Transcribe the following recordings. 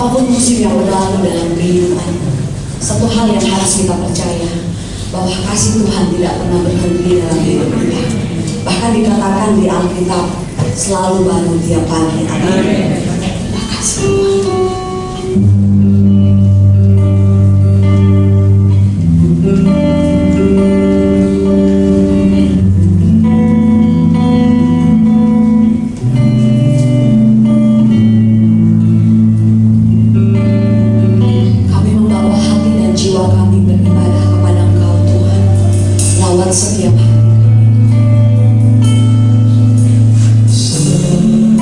apapun musim yang berlalu dalam kehidupan, satu hal yang harus kita percaya, bahwa kasih Tuhan tidak pernah berhenti dalam hidup kita. Bahkan dikatakan di Alkitab, selalu baru tiap pagi. Amin. Terima kasih Tuhan. Kami membawa hati dan jiwa kami beribadah kepada Engkau Tuhan, lewat setiap hari. Selalu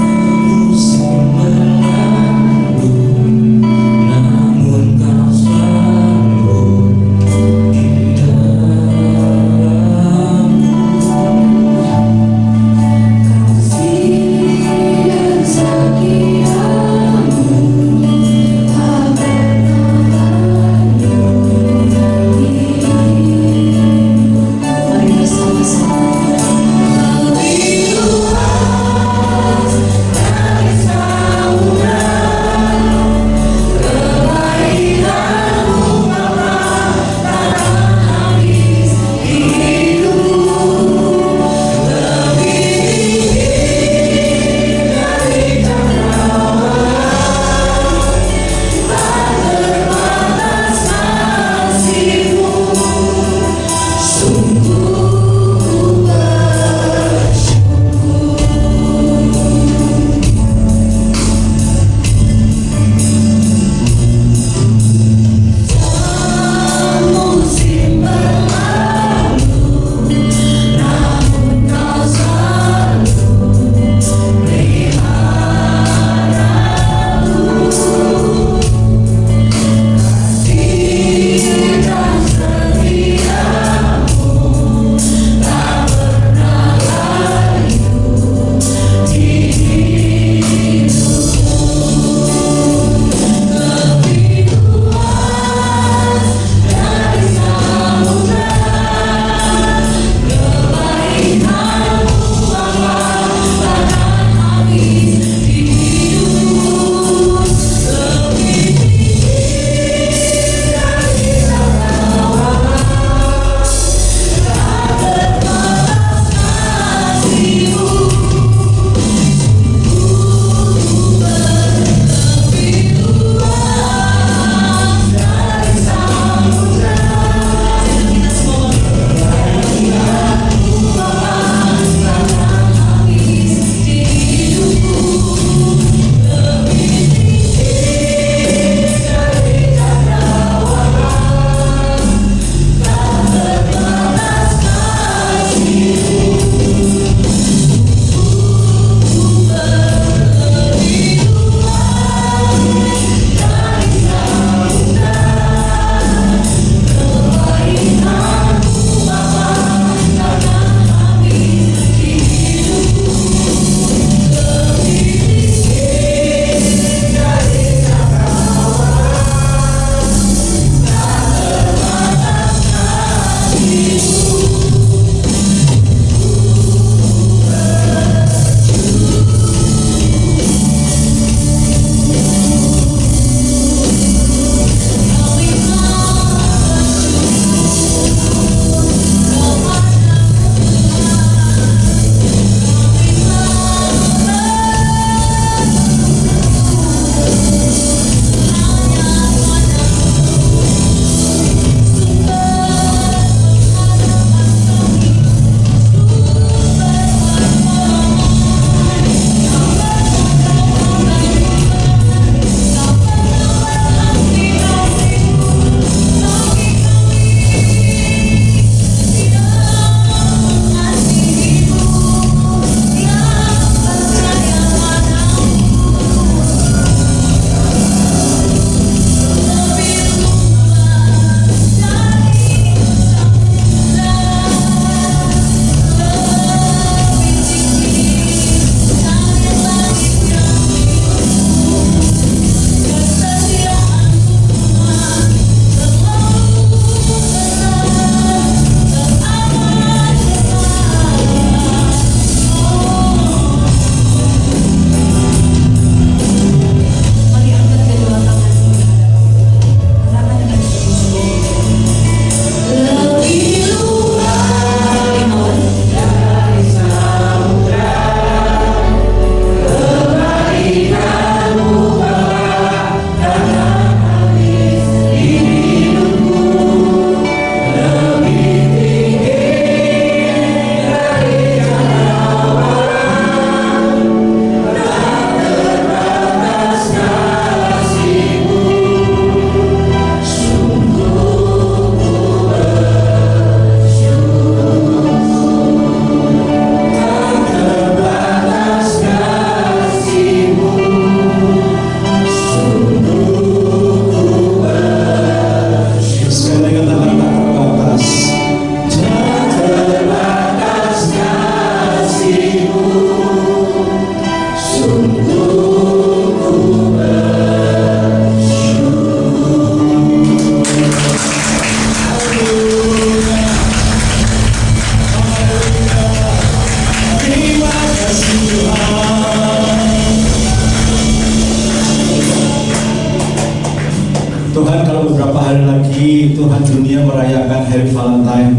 Tuhan, kalau beberapa hari lagi Tuhan dunia merayakan Hari Valentine,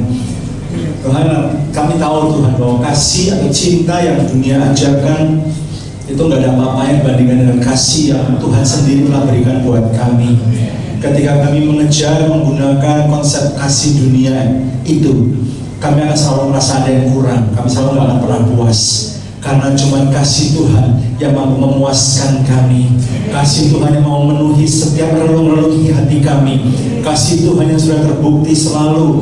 Tuhan kami tahu Tuhan bahwa kasih atau cinta yang dunia ajarkan itu nggak ada apa-apanya dibandingkan dengan kasih yang Tuhan sendiri telah berikan buat kami. Ketika kami mengejar menggunakan konsep kasih dunia itu, kami akan selalu merasa ada yang kurang. Kami selalu nggak akan pernah puas. Karena cuma kasih Tuhan yang mampu memuaskan kami. Kasih Tuhan yang mau memenuhi setiap relung-relung hati kami. Kasih Tuhan yang sudah terbukti selalu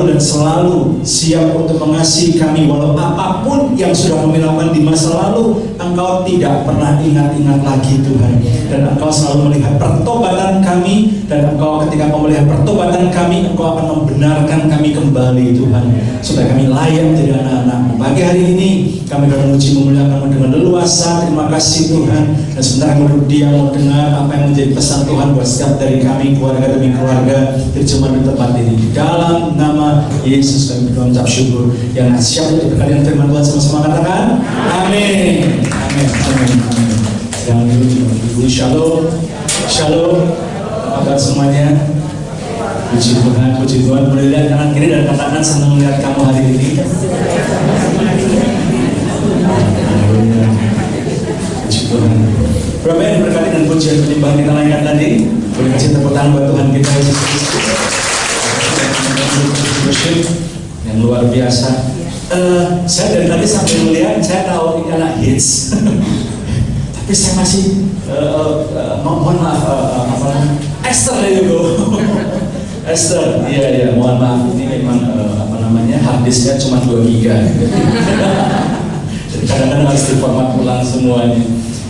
dan selalu siap untuk mengasihi kami. Walau apapun yang sudah kami lakukan di masa lalu, Engkau tidak pernah ingat-ingat lagi Tuhan. Dan Engkau selalu melihat pertobatan kami. Dan Engkau ketika Engkau melihat pertobatan kami, Engkau akan membenarkan kami kembali Tuhan. Supaya kami layak menjadi anak-anak-Mu. Pagi hari ini kami akan memuji memuliakan-Mu dengan leluasa. Terima kasih Tuhan. Dan sebentar kami dia mau dengar apa yang menjadi pesan Tuhan buat setiap dari kami, keluarga demi keluarga, terjemah di tempat ini. Di dalam nama Yesus kami berdoa mengucap syukur. Yang siap untuk berkalian firman Tuhan sama-sama katakan amin. Amin. Amin. Amin. Yang dulu shalom. Shalom. Apa kabar semuanya? Puji Tuhan, puji Tuhan. Boleh lihat kanan kiri dan katakan senang melihat kamu hari ini. Puji Tuhan. Berapa yang berkali dengan pujian penyembahan kita naikkan tadi? Boleh kasih tepuk tangan buat Tuhan kita Yesus Kristus. Yang luar biasa. Saya dari tadi sampai melihat, saya tahu ini anak hits. Tapi saya masih mohon maaf, Esther itu. Esther, iya, mohon maaf, ini memang hard disknya cuma 2 giga. Jadi kadang-kadang harus diformat ulang semuanya.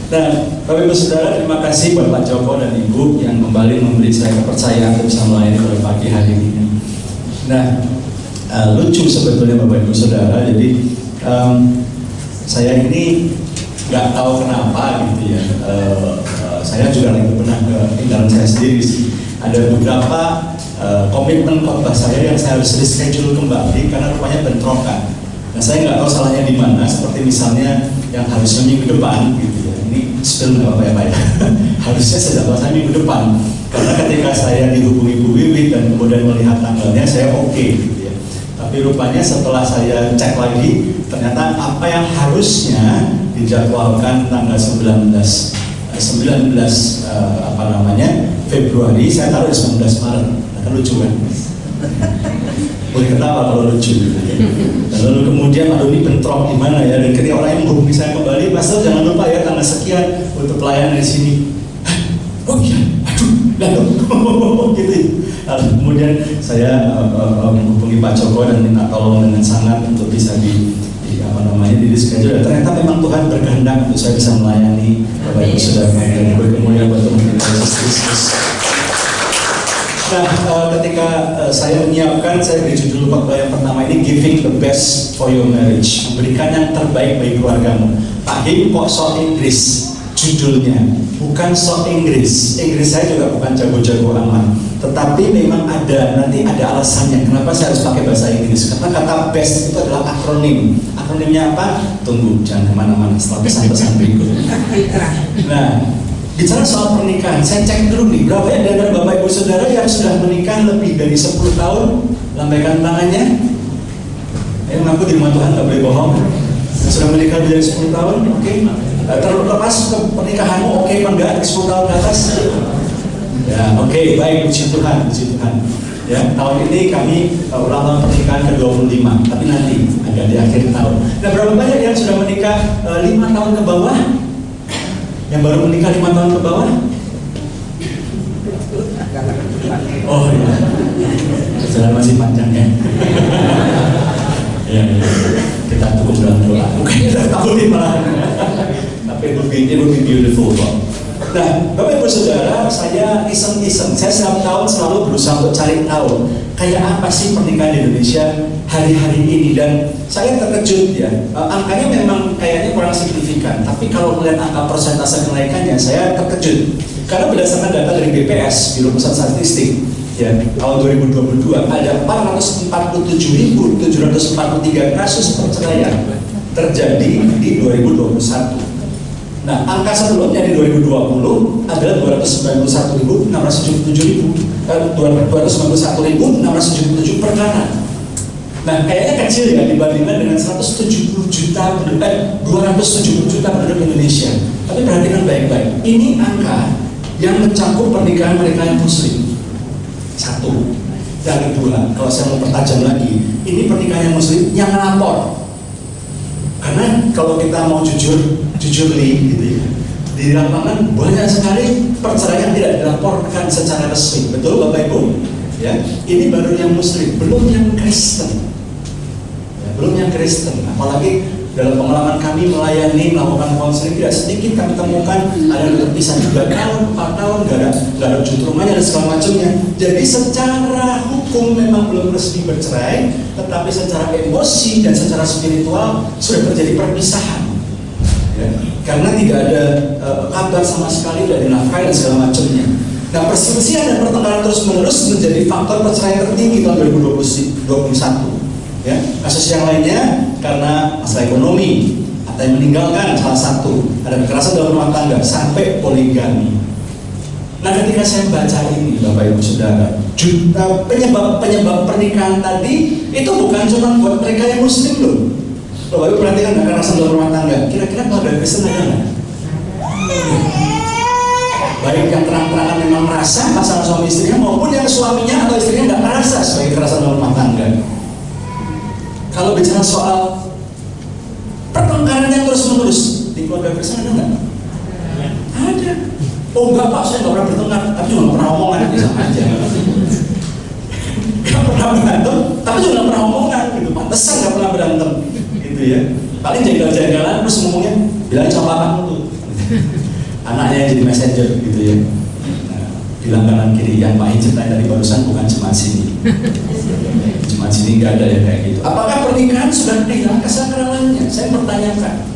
Nah, Bapak Ibu Saudara, terima kasih buat Pak Joko dan Ibu yang kembali memberi saya kepercayaan untuk bisa melayani pada pagi hari ini. Nah, lucu sebetulnya Bapak Ibu Saudara, jadi saya ini nggak tahu kenapa gitu ya. Saya juga lagi pernah ke tinggalan saya sendiri sih. Ada beberapa komitmen khotbah saya yang saya harus reschedule kembali karena rupanya bentrokan. Nah, saya nggak tahu salahnya di mana. Seperti misalnya yang harusnya minggu depan, gitu ya. Ini spill nggak apa ya Pak ya. Harusnya saya dapat minggu depan. Karena ketika saya dihubungi Bu Wiwi dan kemudian melihat tanggalnya, saya oke, gitu ya. Tapi rupanya setelah saya cek lagi, ternyata apa yang harusnya dijadwalkan tanggal 19 Februari, saya taruh di 19 Maret. Kan lucu kan? Boleh ketawa kalau lucu gitu ya. Dan lalu kemudian aduh ini bentrok gimana ya, dan ketika orang yang menghubungi saya kembali, Pastor jangan lupa ya tanggal sekian untuk pelayanan di sini. Oh iya, aduh, gitu. Lalu kemudian saya menghubungi Pak Joko dan minta tolong dengan sangat untuk bisa di schedule. Dan ternyata memang Tuhan berkehendak untuk saya bisa melayani Bapak Ibu Saudara dan berkemuliaan buat Tuhan Yesus Kristus. Nah, ketika saya menyiapkan, saya beri judul khotbah yang pertama ini Giving the Best for Your Marriage, memberikan yang terbaik bagi keluargamu. Pak Him kok sok Inggris judulnya, bukan sok Inggris saya juga bukan jago-jago amat, tetapi memang nanti ada alasannya kenapa saya harus pakai bahasa Inggris. Karena kata best itu adalah akronimnya apa? Tunggu, jangan kemana-mana setelah pesan-pesan berikut. Nah, bicara soal pernikahan, saya cek dulu nih, berapa ya dari Bapak Ibu Saudara yang sudah menikah lebih dari 10 tahun? Lambaikan tangannya. Ngaku di rumah Tuhan, gak boleh bohong. Sudah menikah lebih dari 10 tahun, oke. Terlepas ke pernikahanmu, oke apa enggak, 10 tahun ke atas? Ya, oke, baik, puji Tuhan. Ya, tahun ini kami ulang tahun pernikahan ke-25, tapi nanti agak di akhir tahun. Nah, berapa banyak yang sudah menikah 5 tahun ke bawah? Yang baru menikah 5 tahun ke bawah? Oh iya, jalan masih panjang ya. Ya, kita tunggu dalam doa. Bukan kita takutin malah. Tapi ini lebih beautiful kok. Nah, Bapak Ibu Saudara, saya iseng-iseng. Saya setiap tahun selalu berusaha untuk cari tahu kayak apa sih pernikahan di Indonesia hari-hari ini, dan saya terkejut ya. Angkanya memang kayaknya kurang signifikan, tapi kalau melihat angka persentase kenaikannya, saya terkejut. Karena berdasarkan data dari BPS, Biro Pusat Statistik, ya, tahun 2022 ada 447.743 kasus perceraian terjadi di 2021. Nah, angka sebelumnya di 2020 adalah 291.677 perkara. Nah, kayaknya kecil ya dibandingkan dengan 270 juta penduduk Indonesia. Tapi perhatikan baik-baik. Ini angka yang mencakup pernikahan mereka yang Muslim. Satu. Yang kedua, kalau saya mau pertajam lagi, ini pernikahan yang Muslim yang lapor. Karena kalau kita mau jujur gitu ya, di lapangan banyak sekali perceraian tidak dilaporkan secara resmi. Betul Bapak Ibu? Ya, ini baru yang Muslim, belum yang Kristen. Belum yang Kristen, apalagi dalam pengalaman kami melakukan konseling tidak sedikit kami temukan ada yang terpisah 3 tahun, 4 tahun, nggak ada wujud rumahnya dan segala macamnya. Jadi secara hukum memang belum resmi bercerai, tetapi secara emosi dan secara spiritual sudah terjadi perpisahan. Ya, karena tidak ada kabar sama sekali dari nafkah dan segala macamnya. Nah, perselisihan dan pertengkaran terus-menerus menjadi faktor perceraian tertinggi tahun 2021. Ya, kasus yang lainnya karena masalah ekonomi atau yang meninggalkan salah satu, ada kekerasan dalam rumah tangga sampai poligami. Nah, ketika saya baca ini Bapak Ibu Saudara, penyebab pernikahan tadi itu bukan cuma buat mereka yang Muslim loh. Bapak Ibu perhatikan kekerasan dalam rumah tangga. Kira-kira keluarga Kristen ada nggak? Baik yang terang-terangan memang merasa pasangan suami istrinya maupun yang suaminya atau istrinya nggak merasa sebagai kekerasan dalam rumah tangga. Kalau bicara soal pertengkaran yang terus-menerus di keluarga Kristen ada nggak? Ada. Oh enggak Pak, saya nggak pernah bertengkar, tapi juga nggak pernah omongan, sama aja. Nggak pernah berantem, tapi juga nggak pernah omongan, gitu. Pantesan nggak pernah berantem, gitu ya. Paling jagal-jagalan terus ngomongnya, bilangin sama bapakmu tuh. Anaknya yang jadi messenger, gitu ya. Nah, bilang kanan kiri, yang Pak ceritain tadi barusan bukan cuma sini. Cuma sini nggak ada yang kayak gitu. Apakah pernikahan sudah kehilangan kesakralannya? Saya pertanyakan.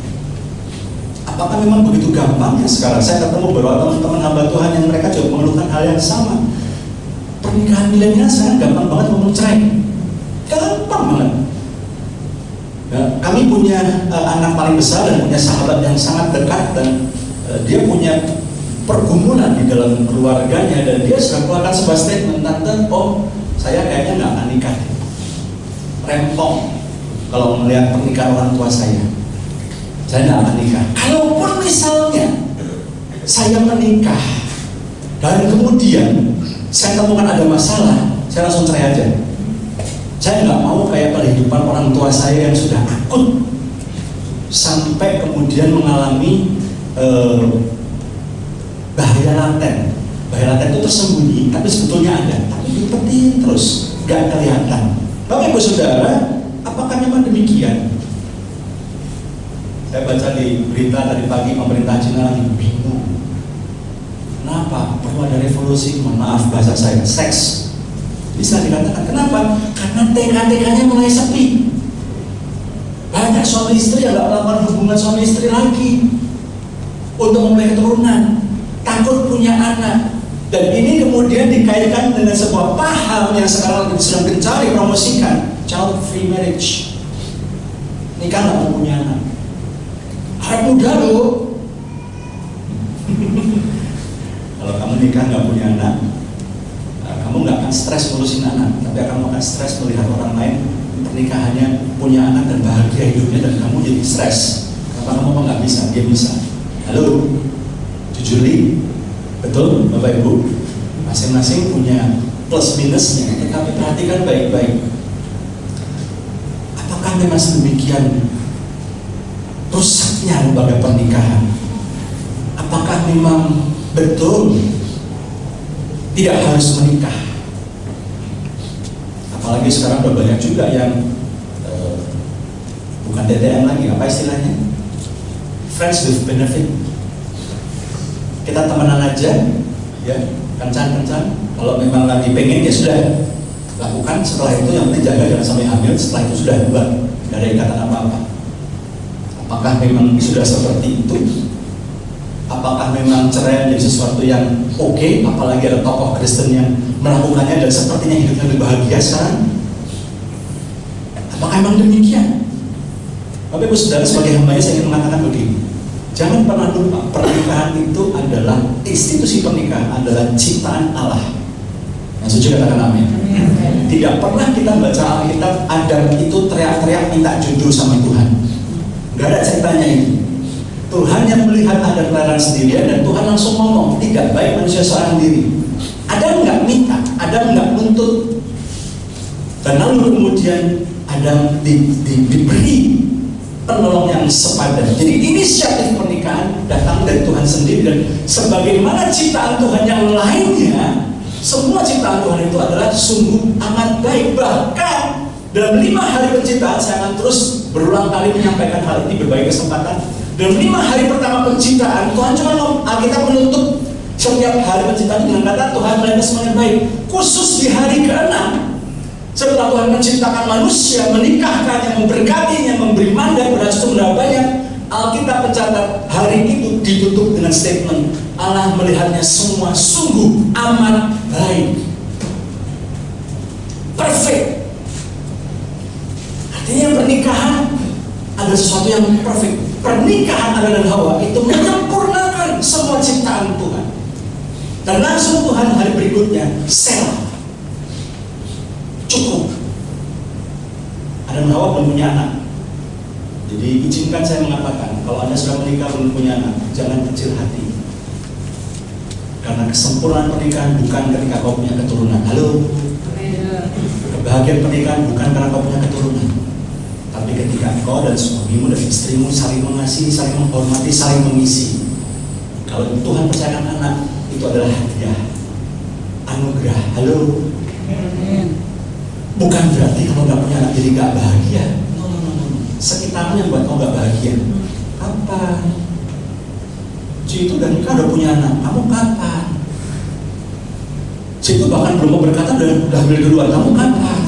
Apakah memang begitu gampang ya sekarang? Saya ketemu beberapa teman-teman hamba Tuhan yang mereka juga mengeluhkan hal yang sama. Pernikahan milenial sekarang gampang banget ngomong cerai. Gampang banget. Ya, kami punya anak paling besar dan punya sahabat yang sangat dekat dan dia punya pergumulan di dalam keluarganya dan dia sudah keluarkan sebuah statement, tante, oh saya kayaknya nggak akan nikah. Rempong kalau melihat pernikahan orang tua saya nggak akan nikah. Kalaupun misalnya saya menikah dan kemudian saya temukan ada masalah, saya langsung cerai aja. Saya nggak mau kayak kehidupan orang tua saya yang sudah akut sampai kemudian mengalami bahaya laten. Bahaya laten itu tersembunyi, tapi sebetulnya ada, tapi diumpetin terus, nggak kelihatan. Bapak Ibu Saudara, apakah memang demikian? Saya baca di berita tadi pagi pemerintah Cina lagi bingung. Kenapa? Perlu ada revolusi, mohon maaf bahasa saya, seks. Bisa dikatakan, kenapa? Karena TK-TK-nya mulai sepi. Banyak suami istri yang nggak melakukan hubungan suami istri lagi untuk memulai keturunan, takut punya anak. Dan ini kemudian dikaitkan dengan sebuah paham yang sekarang sedang dicari promosikan, child free marriage. Nikah nggak mau punya anak. Anak muda loh. Kalau kamu nikah nggak punya anak, kamu nggak akan stres ngurusin anak, tapi kamu akan stres melihat orang lain pernikahannya punya anak dan bahagia hidupnya dan kamu jadi stres. Kenapa kamu nggak bisa? Dia bisa. Halo, jujur li, betul Bapak Ibu, masing-masing punya plus minusnya, tetapi perhatikan baik-baik. Apakah memang sedemikian rusaknya lembaga pernikahan? Apakah memang betul tidak harus menikah? Apalagi sekarang udah banyak juga yang bukan TTM lagi, apa istilahnya? Friends with benefit. Kita temenan aja, ya, kencan-kencan. Kalau memang lagi pengen ya sudah lakukan. Setelah itu yang penting jaga jangan sampai hamil. Setelah itu sudah buat, tidak ada ikatan apa-apa. Apakah memang sudah seperti itu? Apakah memang cerai menjadi sesuatu yang oke? Apalagi ada tokoh Kristen yang melakukannya dan sepertinya hidupnya lebih bahagia sekarang? Apakah memang demikian? Bapak Ibu Saudara, sebagai hambanya saya ingin mengatakan begini. Jangan pernah lupa, pernikahan itu adalah, institusi pernikahan adalah ciptaan Allah. Yang setuju katakan amin. Tidak pernah kita baca Alkitab Adam itu teriak-teriak minta jodoh sama Tuhan. Gak ada ceritanya itu. Tuhan yang melihat Adam kelahiran sendirian dan Tuhan langsung ngomong, tidak baik manusia seorang diri. Adam nggak minta, Adam nggak nuntut. Dan lalu kemudian Adam diberi penolong yang sepadan. Jadi inisiatif pernikahan datang dari Tuhan sendiri, dan sebagaimana ciptaan Tuhan yang lainnya, semua ciptaan Tuhan itu adalah sungguh amat baik. Bahkan dalam 5 hari penciptaan, saya akan terus berulang kali menyampaikan hal ini berbagai kesempatan. Dalam 5 hari pertama penciptaan, Tuhan cuma Alkitab menutup setiap hari penciptaan dengan kata Tuhan melihat semuanya baik. Khusus di hari ke-6, setelah Tuhan menciptakan manusia, menikahkannya, memberkatinya, memberi mandat berjumlah banyak, Alkitab mencatat hari itu ditutup dengan statement, Allah melihatnya semua sungguh amat baik, perfect. Artinya pernikahan adalah sesuatu yang perfect. Pernikahan Adam dan Hawa itu menyempurnakan semua ciptaan Tuhan. Dan langsung Tuhan hari berikutnya selah, cukup. Adam dan Hawa belum punya anak. Jadi izinkan saya mengatakan, kalau Anda sudah menikah belum punya anak, jangan kecil hati. Karena kesempurnaan pernikahan bukan ketika kau punya keturunan. Halo. Kebahagiaan pernikahan bukan karena kau punya keturunan, tapi ketika kau dan suamimu dan istrimu saling mengasihi, saling menghormati, saling mengisi. Kalau Tuhan percayakan anak, itu adalah hadiah, anugerah. Halo. Bukan berarti kalau nggak punya anak jadi nggak bahagia. No. Sekitarnya buat kau nggak bahagia. Kapan? Itu dan nikah udah punya anak. Kamu kapan? Itu bahkan belum mau berkata udah hamil duluan. Kamu kapan?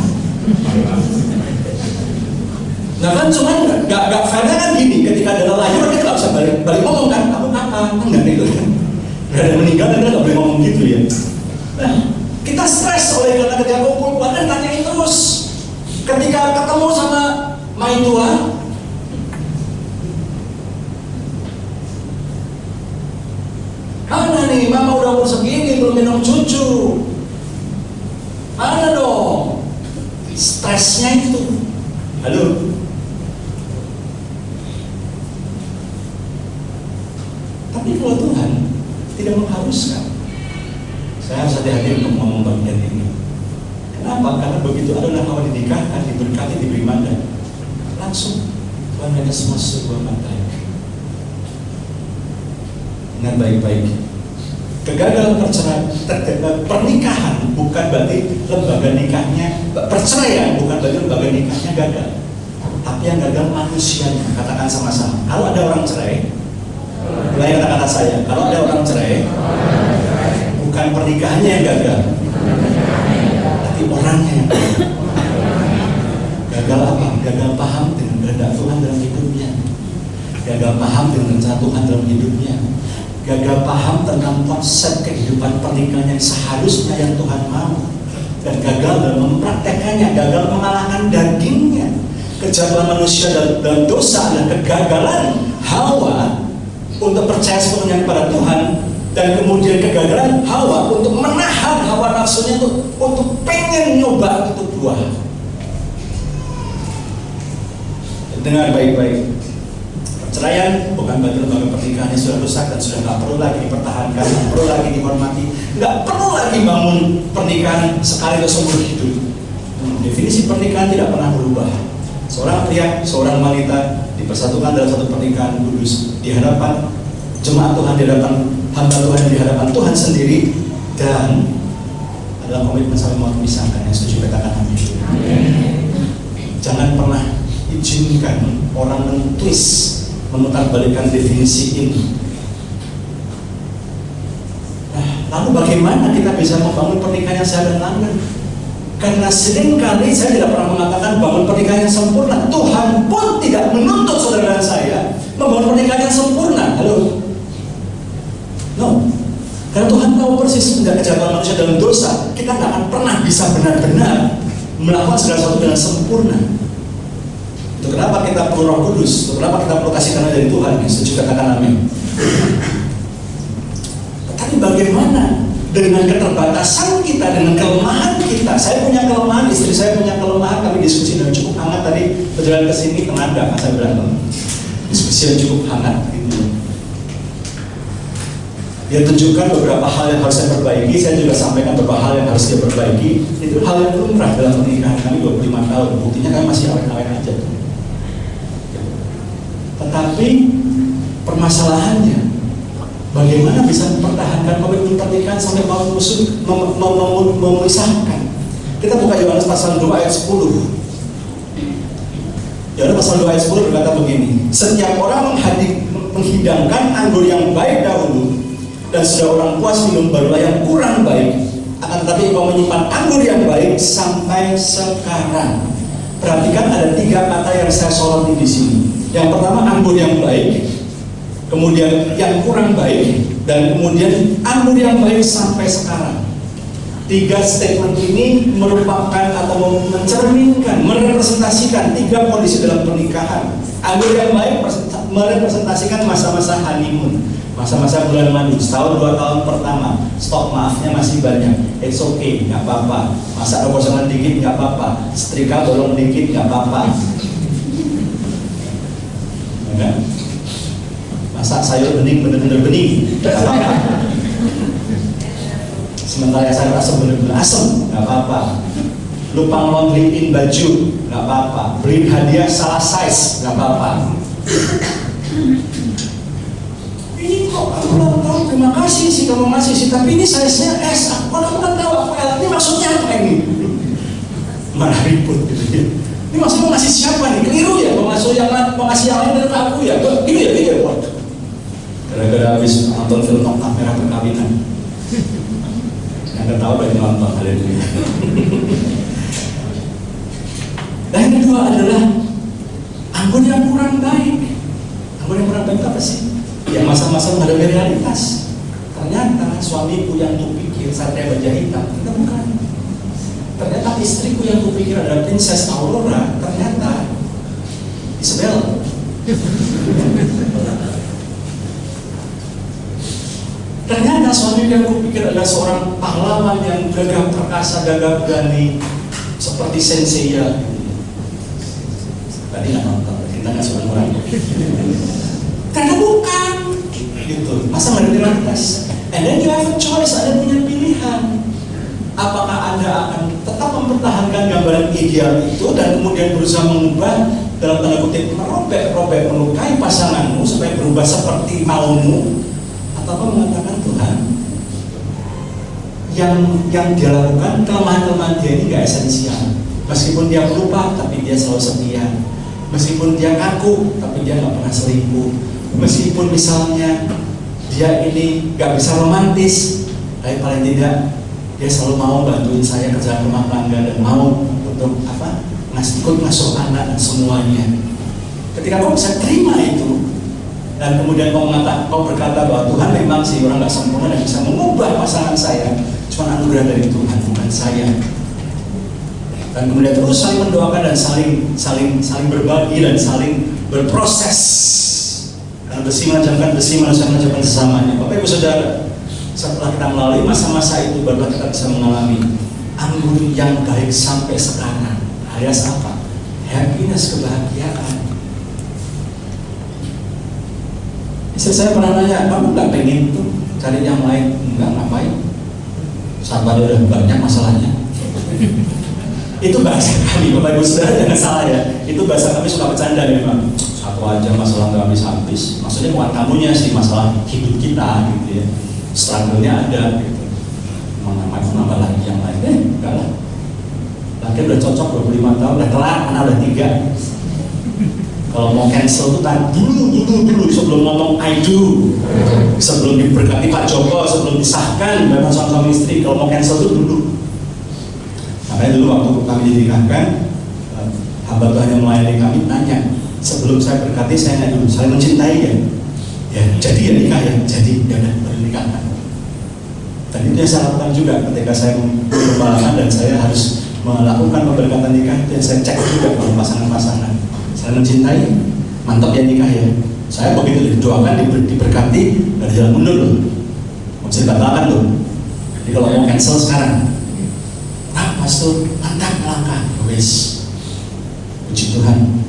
Nah kan cuman nggak karena kan gini, ketika ada lahir kita nggak bisa balik ngomong kan. Kamu kapan? Enggak gitu kan. Ada meninggal dan nggak boleh ngomong gitu ya. Nah, kita stres oleh karena ketika kumpul keluarga nanyain terus. Ketika ketemu sama mai tua, mana nih mama udah umur segini belum minum cucu, mana dong? Stresnya itu. Halo. Tapi kalau Tuhan tidak mengharuskan, saya harus hati-hati untuk ngomong bagian ini. Kenapa? Karena begitu adalah Hawa dinikahkan, diberkati, diberi mandat, langsung Tuhan ada semua sebuah baik. Dengan baik-baik. Kegagalan pernikahan bukan berarti lembaga nikahnya, perceraian bukan berarti lembaga nikahnya gagal, tapi yang gagal manusianya. Katakan sama-sama. Kalau ada orang cerai, mulai kata-kata saya. Kalau ada orang cerai, bukan pernikahannya yang gagal, tapi orangnya yang gagal. Gagal apa? Gagal paham dengan kehendak Tuhan dalam hidupnya. Gagal paham dengan rencana Tuhan dalam hidupnya. Gagal paham tentang konsep kehidupan pernikahan yang seharusnya yang Tuhan mau. Dan gagal dalam mempraktekannya, gagal mengalahkan dagingnya. Kejatuhan manusia dalam dosa dan kegagalan Hawa untuk percaya sepenuhnya kepada Tuhan, dan kemudian kegagalan Hawa untuk menahan hawa nafsunya untuk pengen nyoba itu buah. Dengar baik-baik. Perceraian bukan berarti lembaga pernikahannya sudah rusak dan sudah nggak perlu lagi dipertahankan, nggak perlu lagi dihormati, nggak perlu lagi bangun pernikahan sekali atau seumur hidup. Definisi pernikahan tidak pernah berubah. Seorang pria, seorang wanita dipersatukan dalam satu pernikahan kudus di hadapan jemaat Tuhan, di hadapan hamba Tuhan, di hadapan Tuhan sendiri, dan adalah komitmen sampai mau memisahkan. Yang setuju katakan amin. Jangan pernah izinkan orang mentwist, memutarbalikkan definisi ini. Nah, lalu bagaimana kita bisa membangun pernikahan yang sehat dan langgeng? Karena seringkali saya tidak pernah mengatakan bangun pernikahan yang sempurna. Tuhan pun tidak menuntut saudara dan saya membangun pernikahan yang sempurna. Halo? No. Karena Tuhan tahu persis tidak kejatuhan manusia dalam dosa. Kita tidak akan pernah bisa benar-benar melakukan segala sesuatu dengan sempurna. Itu kenapa kita perlu Roh Kudus, itu kenapa kita perlu kasih karunia dari Tuhan. Setuju, katakan amin. Tapi bagaimana dengan keterbatasan kita, dengan kelemahan kita? Saya punya kelemahan, istri saya punya kelemahan. Kami diskusi dan cukup hangat tadi berjalan ke sini, tenaga, saya berantem. Diskusi yang cukup hangat gitu. Dia tunjukkan beberapa hal yang harus saya perbaiki, saya juga sampaikan beberapa hal yang harus dia perbaiki. Itu hal yang lumrah dalam pernikahan kami 25 tahun. Buktinya kami masih awet-awet aja. Tetapi permasalahannya, bagaimana bisa mempertahankan komitmen pernikahan sampai mau memisahkan? Kita buka Yohanes pasal 2 ayat 10. Yohanes pasal 2 ayat 10 berkata begini, setiap orang menghidangkan anggur yang baik dahulu, dan sudah orang puas minum barulah yang kurang baik. Akan tetapi engkau menyimpan anggur yang baik sampai sekarang. Perhatikan ada 3 kata yang saya soroti di sini. Yang pertama anggur yang baik, kemudian yang kurang baik, dan kemudian anggur yang baik sampai sekarang. 3 statement ini merupakan atau mencerminkan, merepresentasikan 3 kondisi dalam pernikahan. Anggur yang baik merepresentasikan masa-masa honeymoon, masa-masa bulan madu, setahun 2 tahun pertama, stok maafnya masih banyak, it's okay, nggak apa-apa. Masa ada kosongan dikit nggak apa-apa, setrika bolong dikit nggak apa-apa, ya. Masak sayur bening bener-bener bening nggak apa-apa. Sementara sayur asam bener-bener asam nggak apa-apa. Lupa ngelondriin baju nggak apa-apa. Beliin hadiah salah size nggak apa-apa. Ini kok aku belum tahu, terima kasih sih kamu ngasih sih, tapi ini size-nya S. Aku kan tahu apa ini maksudnya apa ini? Malah ribut gitu ya. Ini maksudnya mau ngasih siapa nih? Keliru ya, mau ngasih yang lain dari aku ya. Gitu ya. Gara-gara habis nonton film Kamera Perkawinan. Yang nggak tahu berarti nonton, haleluya. Dan yang kedua adalah anggur yang kurang baik. Anggur yang kurang baik apa sih? Yang masa-masa menghadapi realitas. Ternyata suamiku yang kupikir Satria Baja Hitam, ternyata bukan. Ternyata istriku yang kupikir adalah Princess Aurora, ternyata Isabel. Ternyata suamiku yang kupikir adalah seorang pahlawan yang gagah perkasa, gagah berani, seperti Senseiya. Tadi nggak nonton, kita nggak suka orang. Karena bukan, gitu. Masa nggak ada realitas? And then you have a choice, Anda punya pilihan. Apakah Anda akan tetap mempertahankan gambaran ideal itu dan kemudian berusaha mengubah, dalam tanda kutip, merobek-robek, melukai pasanganmu supaya berubah seperti maumu, atau mengatakan Tuhan, yang dia lakukan, kelemahan-kelemahan dia ini nggak esensial. Meskipun dia pelupa, tapi dia selalu setia. Meskipun dia kaku, tapi dia nggak pernah selingkuh. Meskipun misalnya dia ini nggak bisa romantis, tapi paling tidak dia selalu mau bantuin saya kerjaan rumah tangga dan mau untuk ikut ngasuh anak dan semuanya. Ketika kau bisa terima itu dan kemudian kau berkata bahwa Tuhan memang sih orang nggak sempurna dan bisa mengubah pasangan saya, cuma anugerah dari Tuhan, bukan saya. Dan kemudian terus saling mendoakan dan saling berbagi dan saling berproses. Karena besi menajamkan besi, manusia menajamkan sesamanya. Bapak Ibu Saudara, setelah kita melalui masa-masa itu, baru kita bisa mengalami anggur yang baik sampai sekarang. Alias apa? Happiness, kebahagiaan. Istri saya pernah nanya, kamu nggak pengen tuh cari yang lain? Enggak, ngapain? Sahabat udah banyak masalahnya. Itu bahasa kami, Bapak Ibu Saudara, jangan salah ya. Itu bahasa kami suka bercanda memang. Satu aja masalah nggak habis-habis. Maksudnya bukan kamunya sih, masalah hidup kita gitu ya. Struggle-nya ada gitu. Nambah lagi yang lain. Enggak lah. Lagi udah cocok 25 tahun, udah kelar, anak udah 3. Kalau mau cancel tuh dulu sebelum ngomong I do, sebelum diberkati Pak Joko, sebelum disahkan memang suami istri. Kalau mau cancel tuh dulu. Makanya dulu waktu kami dinikahkan, hamba Tuhan yang melayani kami tanya, sebelum saya berkati saya nanya dulu, saling mencintai ya? Ya jadi ya nikah ya, jadi ya udah bernikahkan. Dan itu yang saya lakukan juga ketika saya berpasangan dan saya harus melakukan pemberkatan nikah, itu yang saya cek juga kalau pasangan-pasangan. saling mencintai, mantap ya nikah ya. Saya begitu didoakan, diberkati, gak ada jalan mundur loh. Mau bisa dibatalkan loh. Jadi kalau mau cancel sekarang, pastor, mantap melangkah, wes. Puji Tuhan.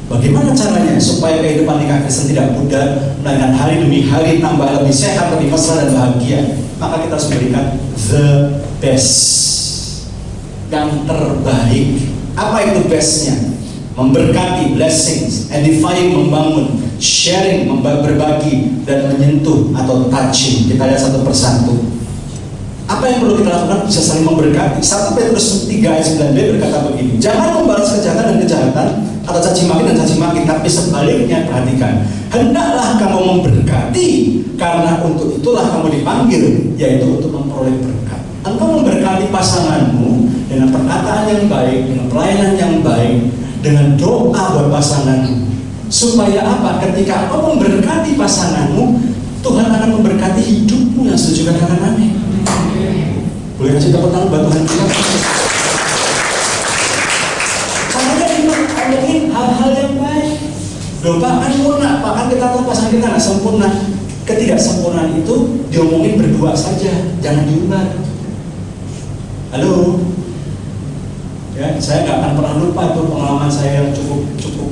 Bagaimana caranya supaya kehidupan nikah Kristen tidak pudar, melainkan hari demi hari tambah lebih sehat, lebih mesra dan bahagia? Maka kita harus memberikan the best, yang terbaik. Apa itu bestnya? Memberkati, blessings, edifying, membangun, sharing, berbagi, dan menyentuh atau touching. Kita lihat satu persatu. Apa yang perlu kita lakukan? Bisa saling memberkati. 1 Petrus 3 ayat 9b berkata begini, jangan membalas kejahatan dan kejahatan atau caci maki dan caci maki, tapi sebaliknya perhatikan, hendaklah kamu memberkati, karena untuk itulah kamu dipanggil, yaitu untuk memperoleh berkat. Engkau memberkati pasanganmu dengan perkataan yang baik, dengan pelayanan yang baik, dengan doa buat pasanganmu. Supaya apa? Ketika engkau memberkati pasanganmu, Tuhan akan memberkati hidupmu. Yang setuju katakan amin. Boleh kasih tepuk tangan buat Tuhan kita? Caranya itu ngomongin hal-hal yang baik. Loh Pak, kan sempurna, Pak, kan kita tahu pasangan kita nggak sempurna. Ketidaksempurnaan itu diomongin berdua saja, jangan diumbar. Halo, ya, saya nggak akan pernah lupa itu pengalaman saya yang cukup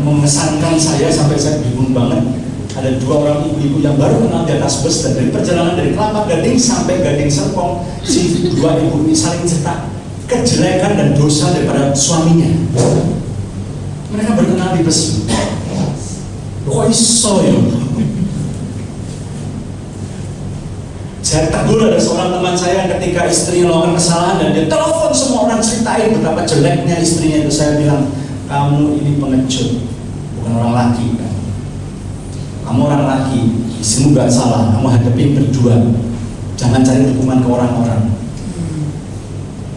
mengesankan saya sampai saya bingung banget. Ada 2 orang ibu-ibu yang baru kenal di atas bus, dan dari perjalanan dari Kelapa Gading sampai Gading Serpong, si 2 ibu ini saling cerita kejelekan dan dosa daripada suaminya. Mereka berkenal di bus. Kok iso ya? Saya tegur ada seorang teman saya yang ketika istrinya melakukan kesalahan dan dia telepon semua orang ceritain betapa jeleknya istrinya itu. Saya bilang, kamu ini pengecut, bukan orang laki kan? Kamu orang laki, istrimu gak salah, kamu hadapin berdua. Jangan cari dukungan ke orang-orang.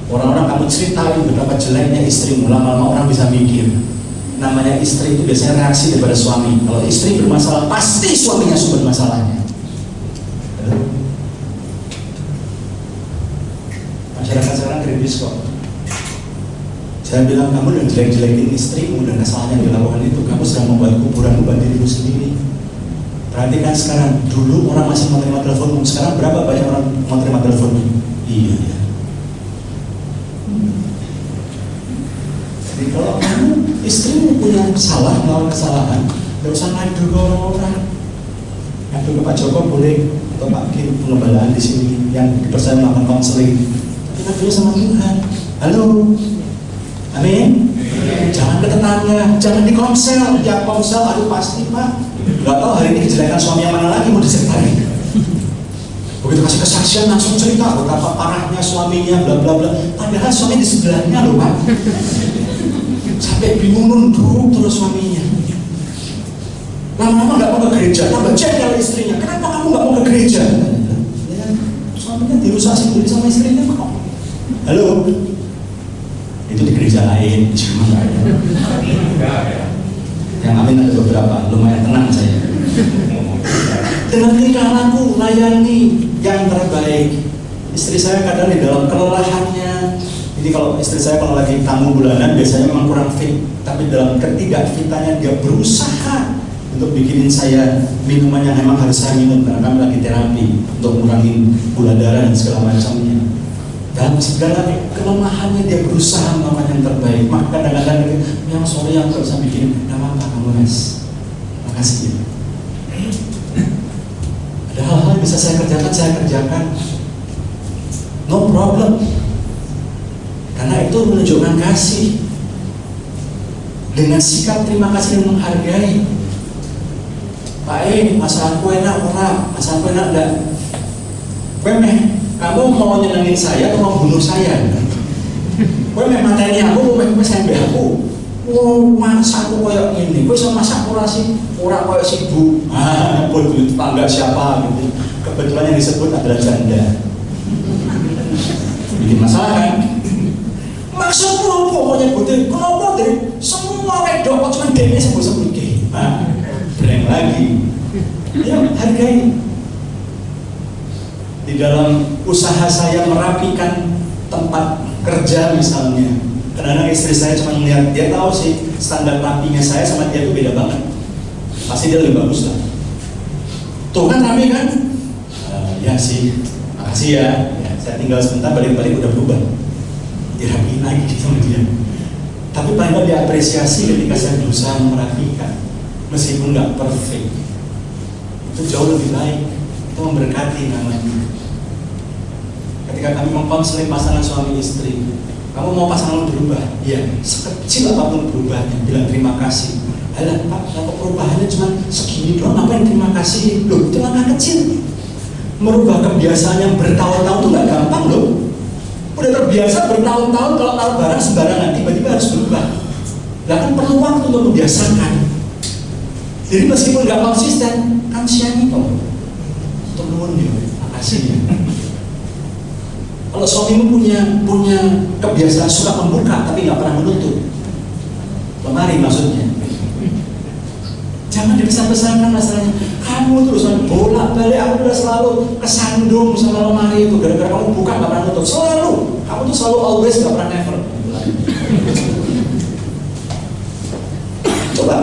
Orang-orang kamu ceritain betapa jeleknya istrimu, lama-lama orang bisa mikir. Namanya istri itu biasanya reaksi daripada suami. Kalau istri bermasalah, pasti suaminya sumber masalahnya. Masyarakat sekarang kritis kok. Saya bilang, kamu udah jelek-jelekin istrimu dan kesalahan yang dilakukan itu, kamu sedang membuat kuburan buat dirimu sendiri. Perhatikan sekarang, dulu orang masih mau terima telepon, sekarang berapa banyak orang mau terima telepon? Iya ya. Jadi kalau kamu istrimu punya kesalahan, melakukan kesalahan, gak usah ngadu ke orang-orang. Ngadu ke Pak Joko boleh, atau Pak Kim pengembalaan di sini yang dipercaya melakukan konseling. Tapi ngadunya sama Tuhan. Halo, amin. Jangan ke tetangga, jangan di komsel. Ya komsel, aduh pasti Pak. Gak tahu hari ini kejelekan suami yang mana lagi mau diceritain. Begitu kasih kesaksian langsung cerita betapa parahnya suaminya, bla bla bla. Padahal suami di sebelahnya loh Pak. Sampai bingung nunduk terus suaminya. Lama-lama gak mau ke gereja, tambah jengkel istrinya. Kenapa kamu gak mau ke gereja? Ya, suaminya dirusak sendiri sama istrinya kok. Halo, itu di gereja lain, cuma yang amin ada beberapa, lumayan tenang saya. Dengan tingkah laku, layani yang terbaik. Istri saya kadang di dalam kelelahannya. Jadi kalau istri saya kalau lagi tamu bulanan biasanya memang kurang fit, tapi dalam ketidakfitannya dia berusaha untuk bikinin saya minuman yang memang harus saya minum karena kami lagi terapi untuk mengurangi gula darah dan segala macamnya. Dalam segala kelemahannya dia berusaha melakukan yang terbaik. Maka kadang-kadang yang sore yang gak bisa bikin, gak apa-apa kamu Mas, makasih ya. Ada hal-hal yang bisa saya kerjakan, no problem. Karena itu menunjukkan kasih dengan sikap terima kasih dan menghargai. Pak masalahku enak ora, masalahku enak enggak. Kamu mau nyenengin saya atau mau bunuh saya? Kowe mateni aku, kowe sampe aku. Masak aku koyo ngene. Kowe iso masak ora sih? Ora koyo sibuk. Pun tetangga siapa gitu. Kebetulan yang disebut adalah janda. Bikin masalah kan? Maksudmu apa mau nyebutin? Kenapa dari semua wedok kok cuma dene sebut-sebut iki? Breng lagi. Ya, hargai. Di dalam usaha saya merapikan tempat kerja misalnya, Kadang-kadang istri saya cuma melihat, dia tahu sih standar rapinya saya sama dia itu beda banget. Pasti dia lebih bagus lah. Tuh kan rapi kan? Ya sih, makasih ya. Saya tinggal sebentar, balik-balik udah berubah. Dirapiin lagi sama dia. Tapi paling nggak diapresiasi ketika saya berusaha merapikan, meskipun nggak perfect. Itu jauh lebih baik. Itu memberkati namanya. Ketika kami mengkonseling pasangan suami istri, kamu mau pasangan berubah? Iya, sekecil apapun perubahannya, bilang terima kasih. Alah Pak, kalau perubahannya cuma segini doang, ngapain terima kasih? Loh, itu langkah kecil. Merubah kebiasaan yang bertahun-tahun itu nggak gampang loh. Udah terbiasa bertahun-tahun kalau taruh barang sembarangan, tiba-tiba harus berubah. Lah kan perlu waktu untuk membiasakan. Jadi meskipun nggak konsisten, kan siang itu. Turun ya, makasih ya. Kalau suamimu punya kebiasaan suka membuka tapi nggak pernah menutup, lemari maksudnya, jangan dibesar-besarkan masalahnya. Kamu terusan bolak-balik, aku udah selalu kesandung sama lemari itu gara-gara kamu buka nggak pernah nutup. Selalu, kamu tuh selalu always, nggak pernah never. Coba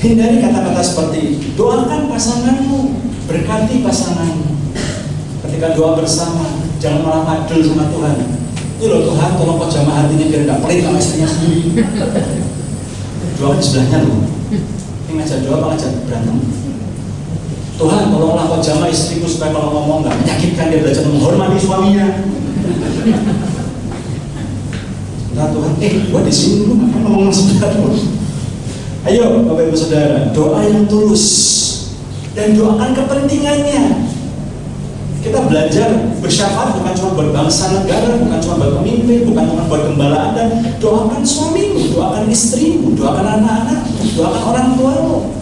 hindari kata-kata seperti doakan pasanganmu, berkati pasanganmu. Ketika doa bersama, jangan malah padel sama Tuhan. Ini loh Tuhan, tolong kau jamah hatinya biar nggak pelit sama istrinya sendiri. Doa di sebelahnya loh. Ini ngajak doa apa ngajak berantem? Tuhan, tolonglah kau jamah istriku supaya kalau ngomong nggak menyakitkan, dia belajar menghormati suaminya. Nah Tuhan, gua di sini lu ngapain ngomong sebelah lu? Ayo Bapak Ibu Saudara, doa yang tulus dan doakan kepentingannya. Kita belajar bersyafaat bukan cuma buat bangsa negara, bukan cuma buat pemimpin, bukan cuma buat gembala Anda. Doakan suamimu, doakan istrimu, doakan anak-anak, doakan orang tuamu.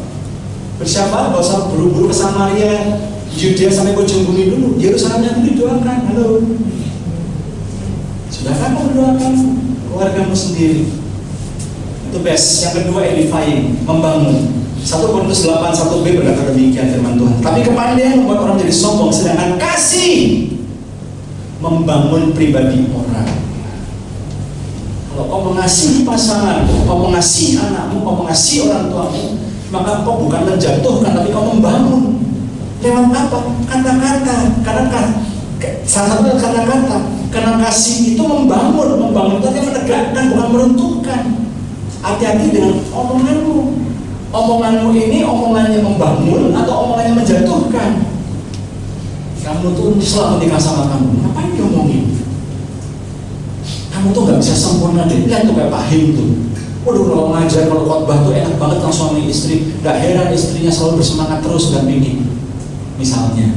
Bersyafaat gak usah buru-buru ke Samaria, Yudea sampai ke ujung bumi dulu. Yerusalemnya dulu didoakan. Halo, sudah kamu mendoakan keluargamu sendiri? Itu best. Yang kedua, edifying, membangun. 1 Korintus 8:1b berkata demikian firman Tuhan. Tapi kepandaian membuat orang jadi sombong, sedangkan kasih membangun pribadi orang. Kalau kau mengasihi pasanganmu, kau mengasihi anakmu, kau mengasihi orang tuamu, maka kau bukan menjatuhkan, tapi kau membangun. Lewat apa? Kata-kata. Karena salah satu kata-kata. Karena kasih itu membangun itu artinya menegakkan, bukan meruntuhkan. Hati-hati dengan omonganmu. Omonganmu ini omongannya membangun atau omongannya menjatuhkan. Kamu tuh selalu menikah sama kamu, ngapain diomongin? Kamu tuh gak bisa sempurna deh. Lihat tuh kayak Pak Him tuh. Waduh, kalau ngajar, kalau khotbah tuh enak banget sama suami istri. Gak heran istrinya selalu bersemangat terus dan ini. Misalnya,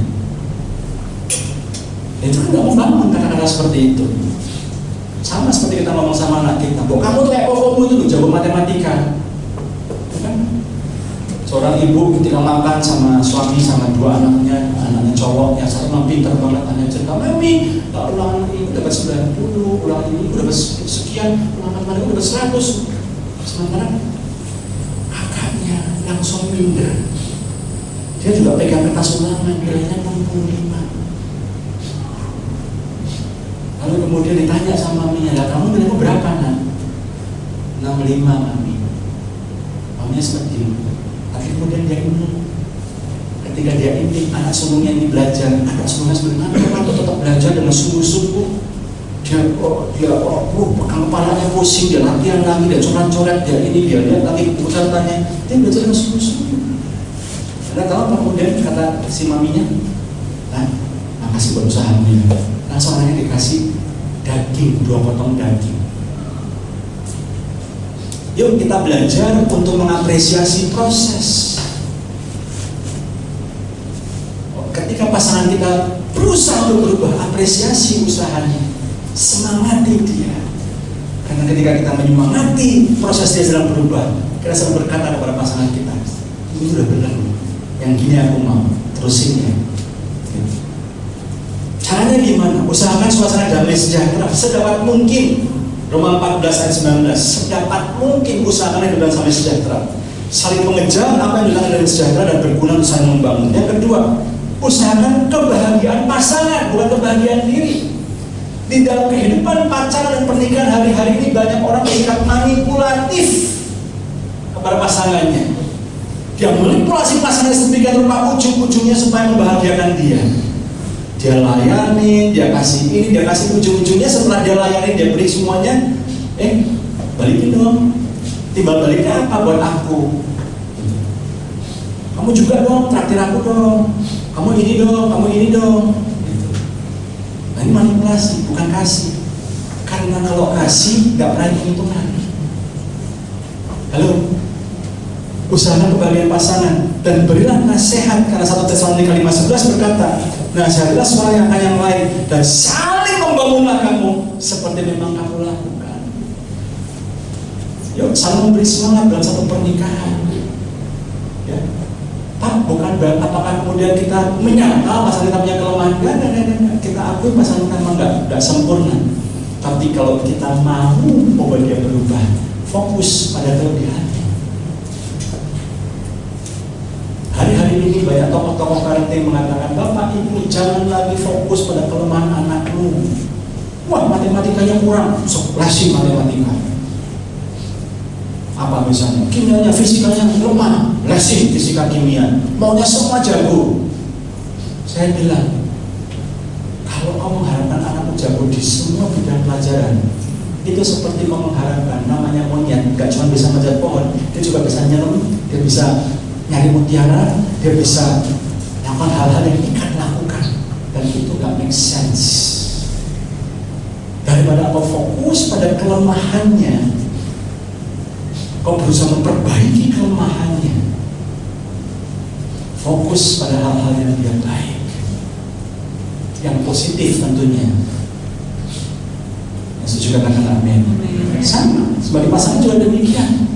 itu kan gak membangun kata-kata seperti itu. Sama seperti kita ngomong sama anak kita. Kamu tuh kayak kokomu itu loh, jago matematika. Seorang ibu ketika makan sama suami sama 2 anaknya cowok, yang satu memang pintar banget, anaknya cerita, Mami, ulangan ini dapat 90, ulangan ini dapat sekian, ulangan kemarin dapat 100. Sementara kakaknya langsung minder, dia juga pegang kertas ulangan, nilainya 65. Lalu kemudian ditanya sama maminya, lah kamu nilaimu berapa nak? 65 mami. Maminya sedih. Akhirnya kemudian dia ini, ketika dia ini anak sulungnya ini belajar, anak sulungnya sebenarnya waktu tetap belajar dengan sungguh-sungguh. Dia pegang kepalanya pusing, dia latihan lagi, dia coret-coret, dia ini, dia lihat lagi catatannya, dia belajar dengan sungguh-sungguh. Karena tahu apa kemudian kata si maminya, makasih buat usahanya. Langsung anaknya dikasih daging, 2 potong daging. Yuk kita belajar untuk mengapresiasi proses. Ketika pasangan kita berusaha untuk berubah, apresiasi usahanya, semangati dia. Karena ketika kita menyemangati proses dia sedang berubah, kita sedang berkata kepada pasangan kita, ini udah benar, yang gini aku mau, terusin ya. Caranya gimana? Usahakan suasana damai sejahtera sedapat mungkin. Roma 14 ayat 19, sedapat mungkin usahakan hidup dan damai sejahtera, saling mengejar apa yang datang dari sejahtera dan berguna untuk saling membangun. Yang kedua, usahakan kebahagiaan pasangan, bukan kebahagiaan diri. Di Di dalam kehidupan pacaran dan pernikahan hari-hari ini banyak orang bersikap manipulatif kepada pasangannya. Dia manipulasi pasangan sedemikian rupa, ujung-ujungnya supaya membahagiakan dia. Dia layani, dia kasih ini, dia kasih, ujung-ujungnya setelah dia layani, dia beri semuanya, balikin dong. Timbal baliknya apa buat aku? Kamu juga dong, traktir aku dong. Kamu ini dong, kamu ini dong. Nah, ini manipulasi, bukan kasih. Karena kalau kasih, nggak pernah hitung-hitungan. Halo, usahakan kebahagiaan pasangan dan berilah nasihat, karena 1 Tesalonika 5:11 berkata, nasihatilah seorang yang akan yang lain dan saling membangunlah kamu seperti memang kamu lakukan. Yuk, saling memberi semangat dalam satu pernikahan. Ya, bukan apakah kemudian kita menyangkal pasangan kita punya kelemahan? Enggak. Kita akui pasangan kita memang enggak sempurna. Tapi kalau kita mau membuat dia berubah, fokus pada kelebihannya. Hari-hari ini banyak tokoh-tokoh parenting mengatakan, Bapak Ibu jangan lagi fokus pada kelemahan anakmu. Wah, matematikanya kurang, lesi matematika. Apa misalnya? Kimianya, fisikanya lemah, lesi fisika kimia. Maunya semua jago. Saya bilang, kalau kau mengharapkan anakmu jago di semua bidang pelajaran, itu seperti kau mengharapkan namanya monyet, gak cuma bisa manjat pohon, dia juga bisa nyelam, dia bisa nyari mutiara, dia bisa melakukan hal-hal yang ikan lakukan, dan itu gak make sense. Daripada kau fokus pada kelemahannya, kau berusaha memperbaiki kelemahannya, fokus pada hal-hal yang dia baik, yang positif tentunya. Yang setuju katakan amin. Sama, sebagai pasangan juga demikian.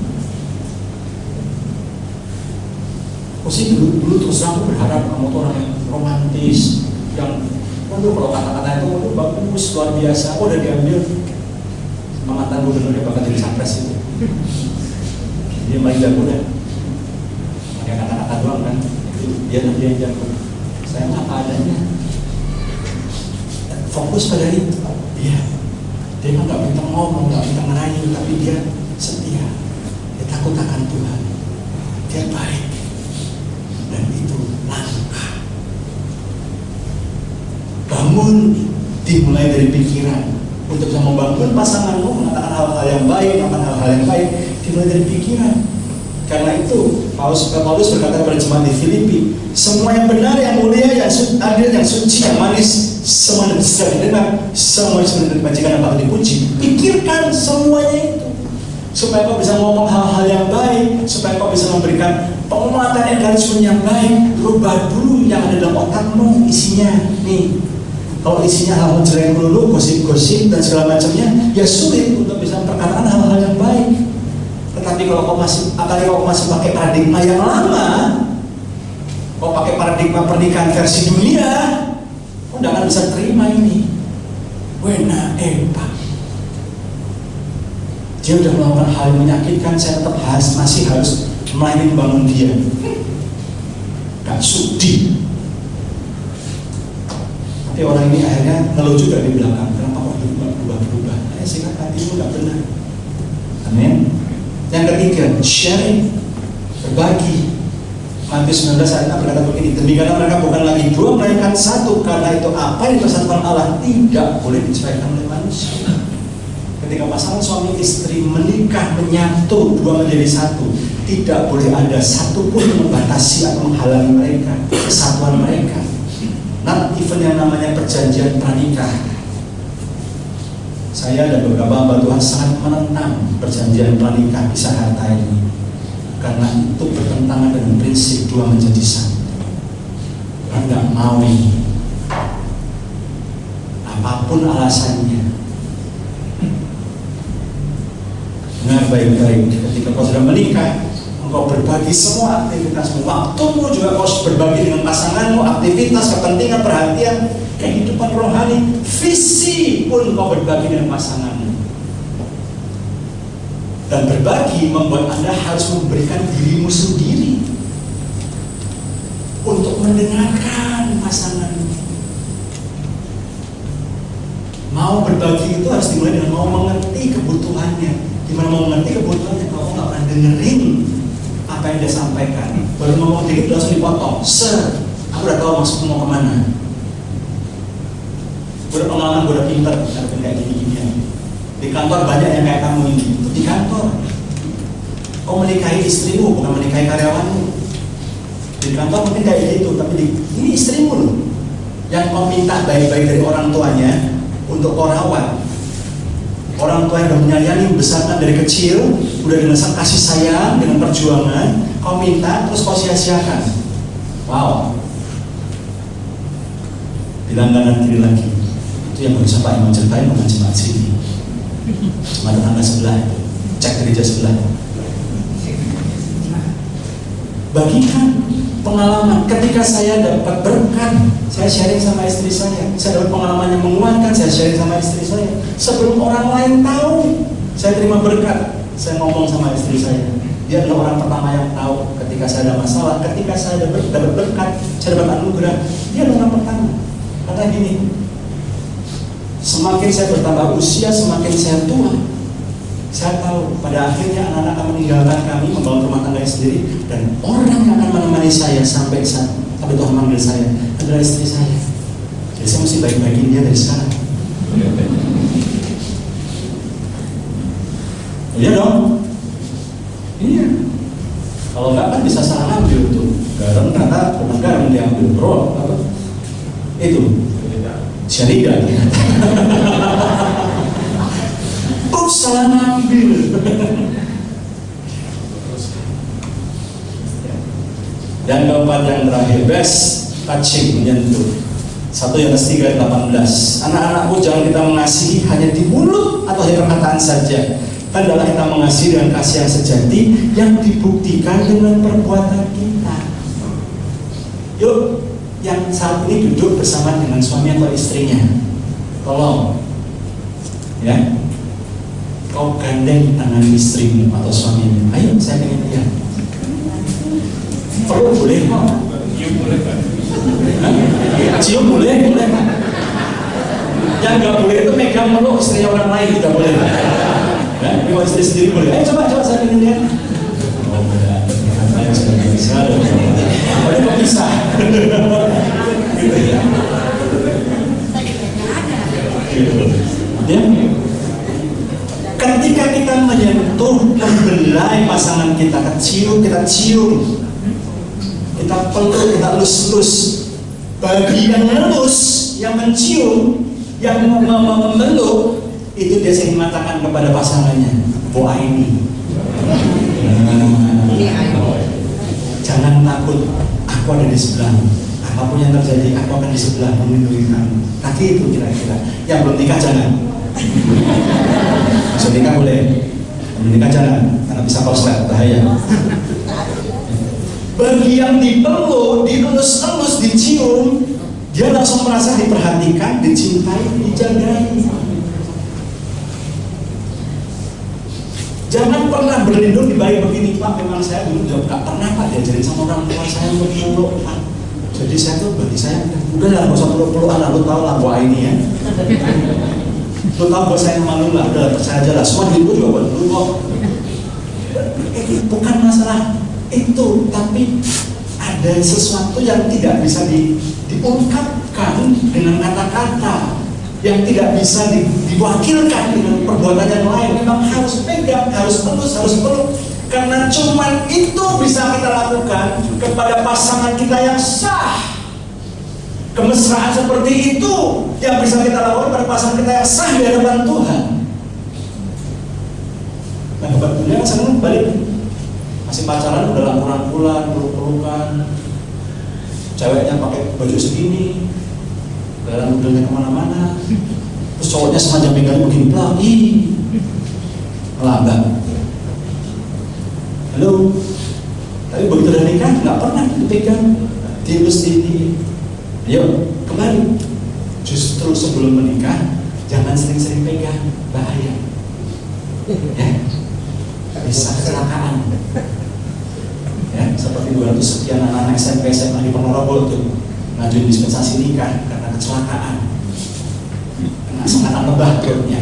Sih dulu terus aku berharap kamu tuh orang yang romantis, yang kalau kata-kata itu bagus, luar biasa. Aku udah diambil sama mantan gubernur yang bakal jadi capres itu. Dia main jago deh, pakai kata-kata doang kan. Dia nanti yang jago. Saya mah apa adanya. Fokus pada itu. Dia kan nggak minta ngomong, nggak minta ngerayu, tapi dia setia. Dia takut akan Tuhan. Dia baik. Dan itu langkah. Bangun dimulai dari pikiran. Untuk bisa membangun pasanganmu, mengatakan hal-hal yang baik, melakukan hal-hal yang baik, dimulai dari pikiran. Karena itu Paulus berkata kepada jemaat di Filipi, semua yang benar, yang mulia, yang adil, yang suci, yang manis, semua yang bisa didengar, semua yang sebenarnya dibacakan dan patut dipuji. Pikirkan semuanya itu, supaya kau bisa ngomong hal-hal yang baik, supaya kau bisa memberikan penguatan encouragement yang baik. Rubah dulu yang ada dalam otakmu, isinya nih. Kalau isinya hal-hal jelek melulu, gosip-gosip dan segala macamnya, ya sulit untuk bisa memperkatakan hal-hal yang baik. Tetapi kalau kau masih pakai paradigma yang lama, kau pakai paradigma pernikahan versi dunia, kau tidak akan bisa terima ini. Wena Pak, dia udah melakukan hal yang menyakitkan, saya tetap masih harus melayani membangun dia. Gak sudi. Tapi orang ini akhirnya ngeluh juga di belakang, kenapa kok berubah-berubah? Sehingga hatimu gak benar. Amin. Yang ketiga, sharing, berbagi. Matius 19 ayat 6 berkata begini, demikianlah mereka bukan lagi dua melainkan satu, karena itu apa yang dipersatukan Allah tidak boleh diceraikan oleh manusia. Ketika pasangan suami istri menikah, menyatu, dua menjadi satu, tidak boleh ada satupun yang membatasi atau menghalangi mereka, kesatuan mereka. Not even yang namanya perjanjian pranikah. Saya dan beberapa hamba Tuhan sangat menentang perjanjian pranikah pisah harta ini, karena itu bertentangan dengan prinsip dua menjadi satu. Orang nggak mau ini, apapun alasannya. Dengar baik-baik, ketika kau sudah menikah, engkau berbagi semua aktivitasmu, waktumu juga kau berbagi dengan pasanganmu, aktivitas, kepentingan, perhatian, kehidupan rohani, visi pun kau berbagi dengan pasanganmu. Dan berbagi membuat Anda harus memberikan dirimu sendiri untuk mendengarkan pasanganmu. Mau Mau berbagi itu harus dimulai dengan mau mengerti kebutuhannya. Gimana mau mengerti kebutuhannya? Kalau nggak pernah dengerin apa yang dia sampaikan, baru ngomong dikit langsung dipotong. Aku udah tahu maksudmu mau kemana. Gue udah pengalaman, gue udah pinter, kayak gini-gini. Di kantor banyak yang kayak kamu ini. Di kantor, kau menikahi istrimu, bukan menikahi karyawanmu. Di kantor mungkin kayak gitu, tapi ini istrimu loh. Yang kau minta baik-baik dari orang tuanya untuk kau rawat. Orang tua yang udah menyayangi, membesarkan dari kecil, udah dengan kasih sayang, dengan perjuangan, kau minta terus kau sia-siakan. Wow. Bilang kanan kiri lagi. Itu yang barusan Pak Imam ceritain bukan jemaat sini. Cuma tetangga sebelah, cek gereja sebelah. Bagikan pengalaman. Ketika saya dapat berkat, saya sharing sama istri saya. Saya dapat pengalaman yang menguatkan, saya sharing sama istri saya. Sebelum orang lain tahu, saya terima berkat. Saya ngomong sama istri saya. Dia adalah orang pertama yang tahu ketika saya ada masalah, ketika saya dapat berkat, saya dapat anugerah. Dia adalah orang pertama. Karena gini, semakin saya bertambah usia, semakin saya tua. Saya tahu pada akhirnya anak-anak akan meninggalkan kami, membangun rumah tangga sendiri, dan orang yang akan menemani saya sampai Tuhan manggil saya adalah istri saya. Jadi saya mesti baik-baikin dia dari sekarang. Iya dong. Iya. Kalau enggak kan bisa salah ambil tuh. Garam ternyata bukan garam diambil, bro. Apa? Itu syariah. Salah ngambil. Dan keempat yang terakhir, best touching, menyentuh. 1 Yohanes 3:18. Anak-anakku, jangan kita mengasihi hanya di mulut atau di perkataan saja. Hendaklah kita mengasihi dengan kasih yang sejati yang dibuktikan dengan perbuatan kita. Yuk, yang saat ini duduk bersama dengan suami atau istrinya, tolong, ya. Kau gandeng tangan istrimu atau suamimu. Ayo, saya pengen lihat. Perlu boleh kok. Cium boleh kan? Cium boleh. Yang nggak boleh itu megang meluk istrinya orang lain, tidak boleh. Ya, kalau istri sendiri boleh. Ayo coba saya pengen lihat. Oh enggak, saya sudah bisa. Ada kok bisa. Gitu ya. Ya. Ketika kita menyentuh, membelai pasangan kita, kita cium, kita peluk, kita lus-lus. Bagi yang ngelus, yang mencium, yang memeluk, itu dia sering mengatakan kepada pasangannya, "Bu Aini, jangan takut, aku ada di sebelahmu. Apapun yang terjadi, aku akan di sebelah melindungi kamu." Tadi itu kira-kira. Yang belum nikah jangan. Sudah nikah boleh, menikah jangan, karena bisa koslet, bahaya. Bagi yang dipeluk, dilus-elus, dicium, dia langsung merasa diperhatikan, dicintai, dijagai. Jangan pernah berlindung di bayi begini, Pak. Memang saya dulu juga gak pernah Pak diajarin sama orang tua saya untuk peluk, Pak. Jadi saya tuh bagi saya, udah lah, gak usah peluk-pelukan, lu tau lah buah ini ya. Lu tahu bahwa saya malu lah, udah percaya aja lah. Semua diriku juga buat lu kok. Bukan masalah itu, tapi ada sesuatu yang tidak bisa diungkapkan dengan kata-kata, yang tidak bisa diwakilkan dengan perbuatan yang lain. Memang harus pegang, harus elus, harus peluk. Karena cuman itu bisa kita lakukan kepada pasangan kita yang sah. Kemesraan seperti itu yang bisa kita lakukan pada pasangan kita yang sah di hadapan Tuhan. Nah kebetulan saya balik, masih pacaran udah rangkulan, peluk-pelukan, ceweknya pakai baju segini, jalan modelnya kemana-mana, terus cowoknya semacam pegang begini lagi, melambang. Halo, tapi begitu udah nikah nggak pernah dipegang, dielus ini. Ayo kembali. Justru sebelum menikah jangan sering-sering pegang, bahaya. Ya, bisa kecelakaan. Ya, seperti 200 sekian anak SMP SMA di Ponorogo tuh ngajuin dispensasi nikah karena kecelakaan. Karena sangat berbahaya. perutnya.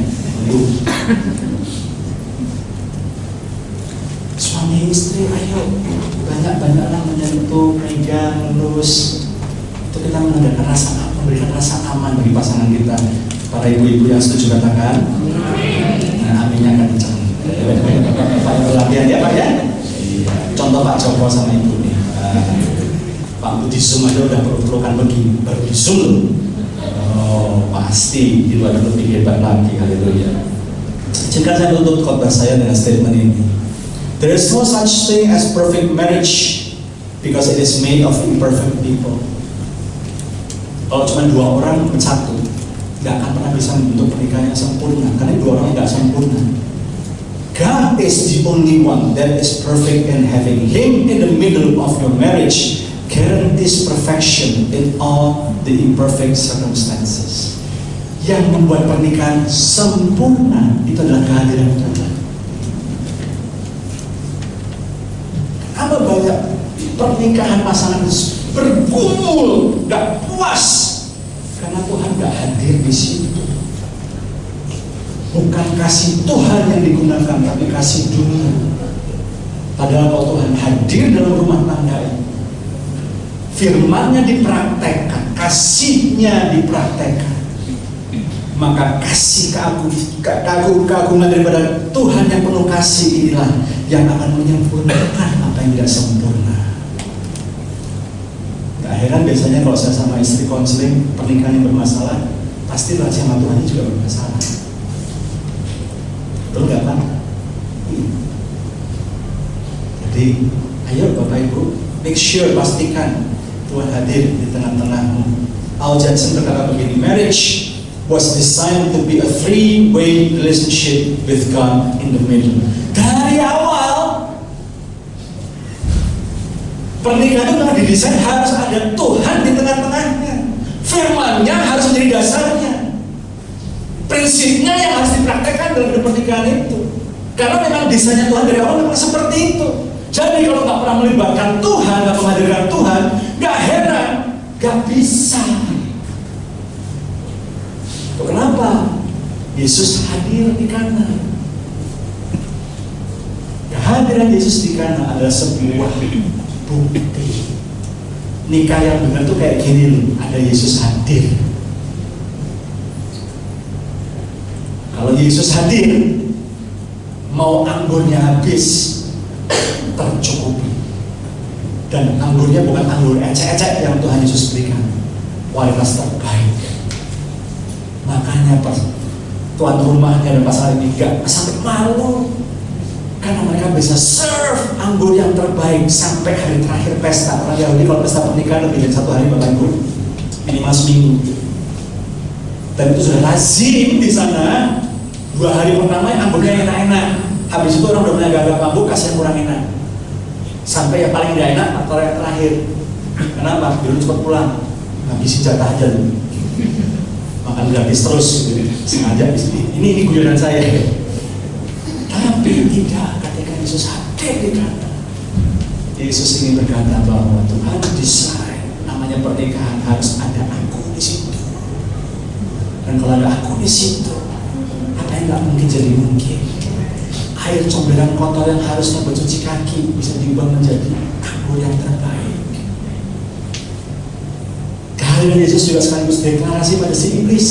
Suami istri, ayo banyak-banyaklah menyentuh, pegang, melus. Itu kita memberikan rasa aman bagi pasangan kita. Para ibu-ibu yang setuju katakan, nah aminnya akan kencang. Latihan ya Pak ya. Contoh Pak Joko sama Ibu nih. Pak Budi Sum aja udah pelukan begini, baru di Sum. Oh pasti itu akan lebih hebat lagi. Haleluya. Jika saya tutup khotbah saya dengan statement ini, there is no such thing as perfect marriage because it is made of imperfect people. Kalau cuma dua orang bersatu, nggak akan pernah bisa membentuk pernikahan yang sempurna, karena dua orang nggak sempurna. God is the only one that is perfect, and having Him in the middle of your marriage guarantees perfection in all the imperfect circumstances. Yang membuat pernikahan sempurna itu adalah kehadiran Tuhan. Apa banyak pernikahan pasangan bergumul, gak puas karena Tuhan gak hadir di situ. Bukan kasih Tuhan yang digunakan, tapi kasih dunia. Padahal kalau Tuhan hadir dalam rumah tangga ini, firman-Nya dipraktekkan, kasih-Nya dipraktekkan, maka kasih keagungan daripada Tuhan yang penuh kasih inilah yang akan menyempurnakan apa yang tidak sempurna. Gak heran biasanya kalau saya sama istri konseling pernikahan yang bermasalah, pasti rahasia sama Tuhan juga bermasalah. Betul gak Pak? Jadi ayo Bapak Ibu, make sure, pastikan Tuhan hadir di tengah-tengahmu. Al Judson berkata begini, marriage was designed to be a three-way relationship with God in the middle. Dari awal pernikahan itu didesain harus ada Tuhan di tengah-tengahnya. Firman-Nya harus menjadi dasarnya. Prinsipnya yang harus dipraktekkan dalam pernikahan itu. Karena memang desainnya Tuhan dari awal memang seperti itu. Jadi kalau nggak pernah melibatkan Tuhan, nggak menghadirkan Tuhan, nggak heran, nggak bisa. Itu kenapa Yesus hadir di Kana. Kehadiran Yesus di Kana adalah sebuah bukti. Nikah yang benar tuh kayak gini loh, ada Yesus hadir. Kalau Yesus hadir, mau anggurnya habis, tercukupi. Dan anggurnya bukan anggur ecek-ecek yang Tuhan Yesus berikan, kualitas terbaik. Makanya pas tuan rumahnya dan pasangan ini gak sampai malu, karena mereka bisa serve anggur yang terbaik sampai hari terakhir pesta. Orang Yahudi kalau pesta pernikahan lebih dari 1 hari Bapak Ibu, minimal seminggu. Dan itu sudah lazim di sana. 2 hari pertama anggurnya enak-enak, habis itu orang udah mulai agak-agak mabuk, kasih yang kurang enak, sampai yang paling gak enak atau yang terakhir. Kenapa? Biar lu cepat pulang, habisin jatah aja lu, makan gratis terus gitu. Sengaja di sini. Ini guyonan saya. Tapi tidak, ketika Yesus hadir di Kana, Yesus ingin berkata bahwa Tuhan desain namanya pernikahan harus ada aku di situ. Dan kalau ada aku di situ, apa yang nggak mungkin jadi mungkin. Air comberan kotor yang harusnya bercuci kaki bisa diubah menjadi anggur yang terbaik. Kehadiran Yesus juga sekaligus deklarasi pada si iblis.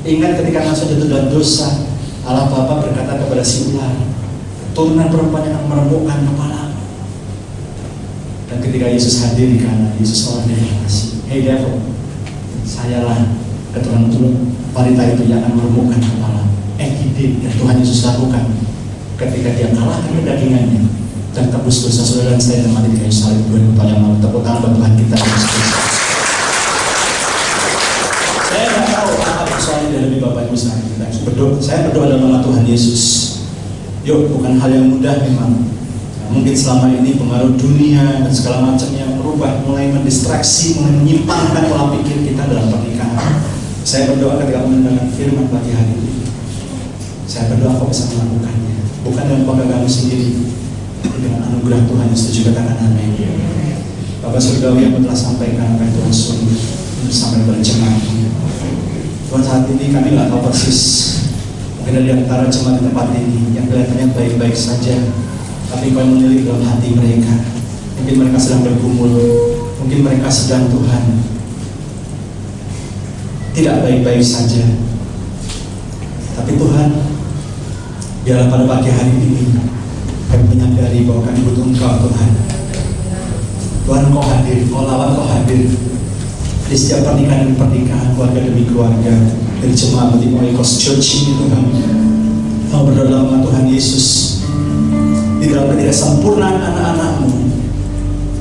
Ingat ketika manusia jatuh dalam dosa, Allah Bapa berkata kepada si ular, turunan perempuan yang akan meremukkan kepala. Dan ketika Yesus hadir di Kana, Yesus seolah deklarasi, hey devil, sayalah keturunan wanita itu yang akan meremukkan kepala. Ide yang Tuhan Yesus lakukan ketika dia kalahkan kedagingannya dan tebus dosa saudara dan saya yang mati di kayu salib 2000 tahun yang lalu. Tepuk tangan buat Tuhan kita Yesus Kristus. Saya nggak tahu apa persoalan di dalam Bapak Ibu saya. Saya berdoa dalam nama Tuhan Yesus. Yuk, bukan hal yang mudah memang. Mungkin selama ini pengaruh dunia dan segala macamnya merubah, mulai mendistraksi, mulai menyimpangkan pola pikir kita dalam pernikahan. Saya berdoa ketika mendengarkan firman pagi hari ini, saya berdoa kau bisa melakukannya, bukan dengan penggagalmu sendiri, tapi dengan anugerah Tuhan yang setuju katakan amin. Bapak Surgawi yang telah sampaikan apa yang Tuhan suruh sampai pada jemaat. Tuhan, saat ini kami nggak tahu persis, mungkin ada di antara jemaat di tempat ini yang kelihatannya baik-baik saja, tapi Kau menilik dalam hati mereka. Mungkin mereka sedang bergumul, mungkin mereka sedang, Tuhan, tidak baik-baik saja. Tapi Tuhan, biarlah pada pagi hari ini kami menyadari bahwa kami butuh Engkau, Tuhan. Tuhan, Kau hadir, Kau lawan, Kau hadir di setiap pernikahan demi pernikahan, keluarga demi keluarga, dari jemaat di Oikos Church ini, Tuhan. Kau berdoa dalam nama Tuhan Yesus, di dalam ketidaksempurnaan anak-anak-Mu,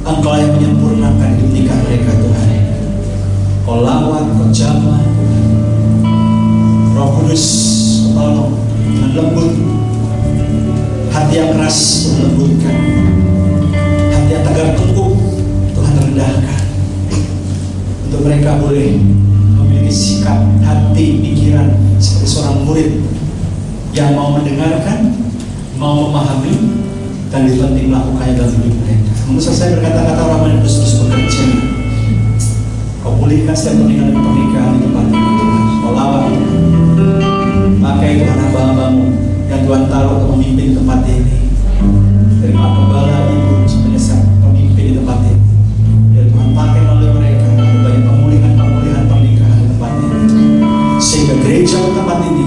Engkau yang menyempurnakan hidup nikah mereka, Tuhan. Kau lawan, Kau jamah, Roh Kudus, Kau tolong dengan lembut. Hati yang keras Tuhan lembutkan, hati yang tegar tunggu Tuhan rendahkan, untuk mereka boleh memiliki sikap, hati, pikiran seperti seorang murid yang mau mendengarkan, mau memahami, dan lebih penting melakukannya dalam hidup mereka. Namun selesai berkata-kata orang yang terus bekerja. Kau pulihkan setiap pernikahan di tempat ini, Tuhan. Kau lawan, pakai Tuhan hamba-hamba-Mu yang Tuhan taruh untuk memimpin tempat ini. Dari Pak Gembala, Ibu, sebenarnya pemimpin di tempat ini. Ya Tuhan, pakai melalui mereka banyak pemulihan pernikahan di tempat ini, sehingga gereja di tempat ini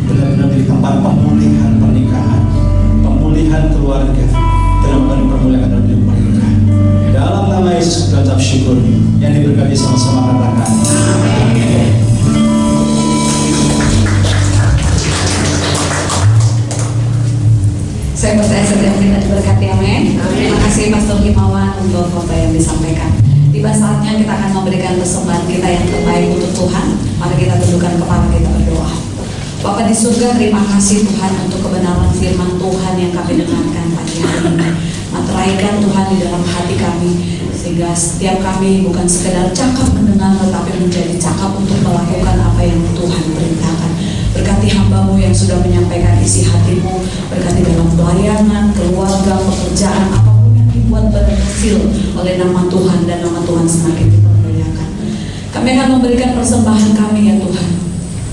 benar-benar menjadi tempat pemulihan pernikahan, pemulihan keluarga, dan pemulihan dalam hidup mereka. Dalam nama Yesus kita ucap syukur, yang diberkati sama-sama katakan amin. Saya percaya setiap kita diberkati, amin. Terima kasih Pastor Himawan untuk khotbah yang disampaikan. Tiba saatnya kita akan memberikan persembahan kita yang terbaik untuk Tuhan. Mari kita tundukkan kepala kita berdoa. Bapa di surga, terima kasih Tuhan untuk kebenaran firman Tuhan yang kami dengarkan pagi hari ini. Materaikan Tuhan di dalam hati kami, sehingga setiap kami bukan sekedar cakap mendengar, tetapi menjadi cakap untuk melakukan apa yang Tuhan perintahkan. Berkati hamba-Mu yang sudah menyampaikan isi hati-Mu, berkati dalam pelayanan, keluarga, pekerjaan, apapun yang dibuat berhasil oleh nama Tuhan, dan nama Tuhan semakin dipermuliakan. Kami akan memberikan persembahan kami ya Tuhan,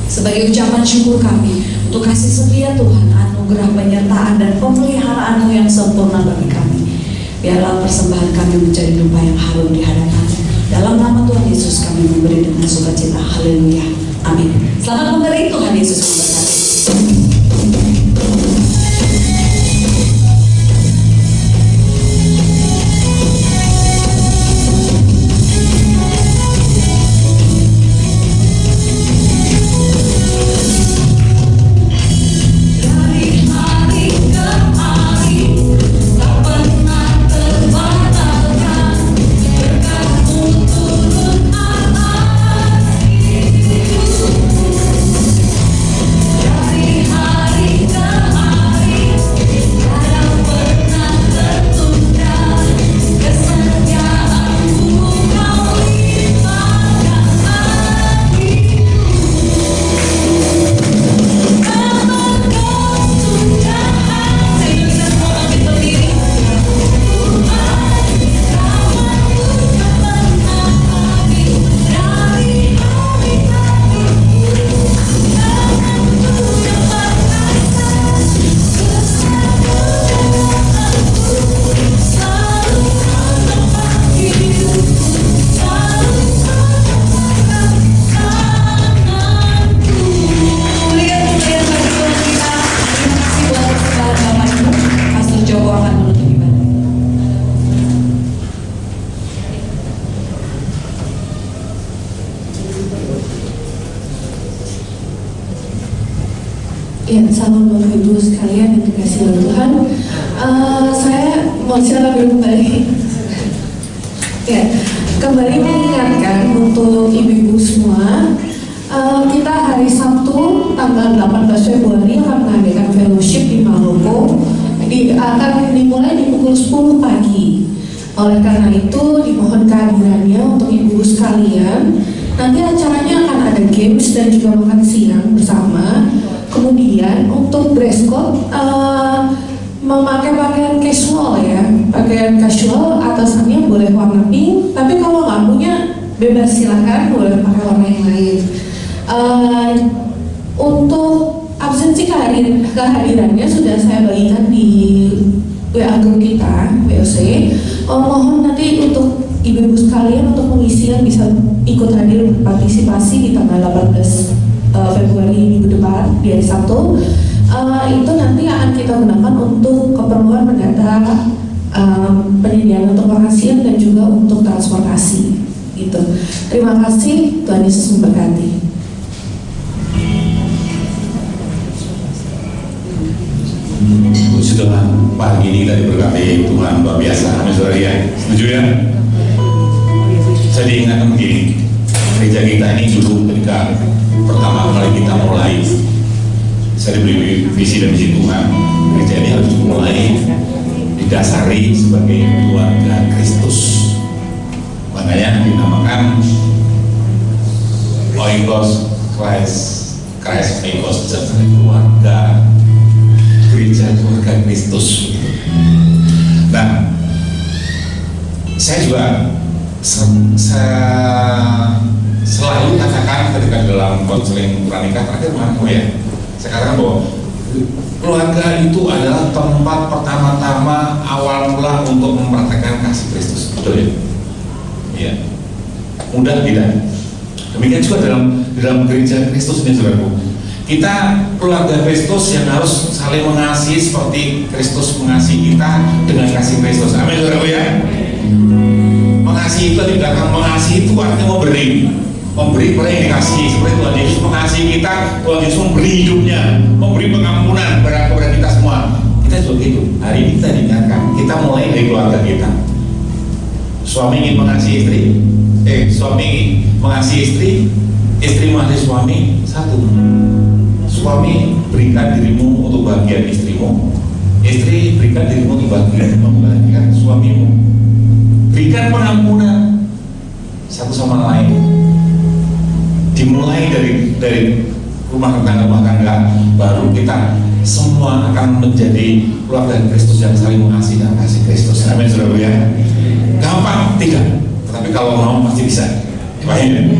sebagai ucapan syukur kami untuk kasih setia Tuhan, anugerah penyertaan dan pemeliharaan-Mu yang sempurna bagi kami. Biarlah persembahan kami menjadi dupa yang harum di hadapan-Mu. Dalam nama Tuhan Yesus kami memberi dengan sukacita. Haleluya. Amin. Selamat memberi, Tuhan Yesus memberkati. Ya, salam Bapak Ibu sekalian yang dikasihi oleh Tuhan. Saya mau silakan kembali. Ya, kembali mengingatkan untuk ibu-ibu semua, kita hari Sabtu tanggal 18 Februari akan mengadakan fellowship di Maroko. Akan dimulai di pukul 10 pagi. Oleh karena itu dimohon kehadirannya untuk ibu sekalian. Nanti acaranya akan ada games dan juga makan siang bersama. Kemudian untuk dress code memakai pakaian casual ya, pakaian casual, atasannya boleh warna pink, tapi kalau nggak punya bebas silakan, boleh pakai warna yang lain. Untuk absensi kehadirannya sudah saya bagikan di WA group kita, WOC. Mohon nanti untuk ibu-ibu sekalian untuk mengisi yang bisa ikut hadir partisipasi di tanggal 18 Februari minggu depan di hari Sabtu. Itu nanti akan kita gunakan untuk keperluan mendata penyediaan untuk pengasihan dan juga untuk transportasi. Gitu. Terima kasih, Tuhan Yesus memberkati. Puji Tuhan, pagi ini kita diberkati Tuhan luar biasa. Amin, saudara ya. Setuju ya? Saya diingatkan begini, gereja kita ini dulu ketika pertama kali kita mulai, saya diberi visi dan misi Tuhan. Gereja ini harus mulai didasari sebagai keluarga Kristus. Makanya dinamakan Oikos Christ Oikos, keluarga gereja keluarga Kristus. Nah, saya juga selalu katakan ketika dalam konseling pranikah terakhir ya, saya katakan bahwa keluarga itu adalah tempat pertama-tama awal mula untuk mempraktekkan kasih Kristus. Betul ya? Iya. Mudah tidak? Demikian juga dalam gereja Kristus ini, saudaraku. Kita keluarga Kristus yang harus saling mengasihi seperti Kristus mengasihi kita dengan kasih Kristus. Amin, saudaraku ya. Mengasihi itu di belakang mengasihi itu artinya memberi pada yang dikasihi. Seperti Tuhan Yesus mengasihi kita, Tuhan Yesus memberi hidupnya, memberi pengampunan kepada kita semua. Kita juga gitu. Hari ini kita diingatkan, kita mulai dari keluarga kita. Suami ingin mengasihi istri, suami mengasihi istri, istri mengasihi suami. Satu, suami berikan dirimu untuk bahagian istrimu, istri berikan dirimu untuk bahagian suamimu. Berikan pengampunan satu sama lain. Dimulai dari rumah tangga, baru kita semua akan menjadi keluarga Kristus yang saling mengasihi dan kasih Kristus. Amin, saudara ya. Gampang tidak, tetapi kalau mau pasti bisa. Paham?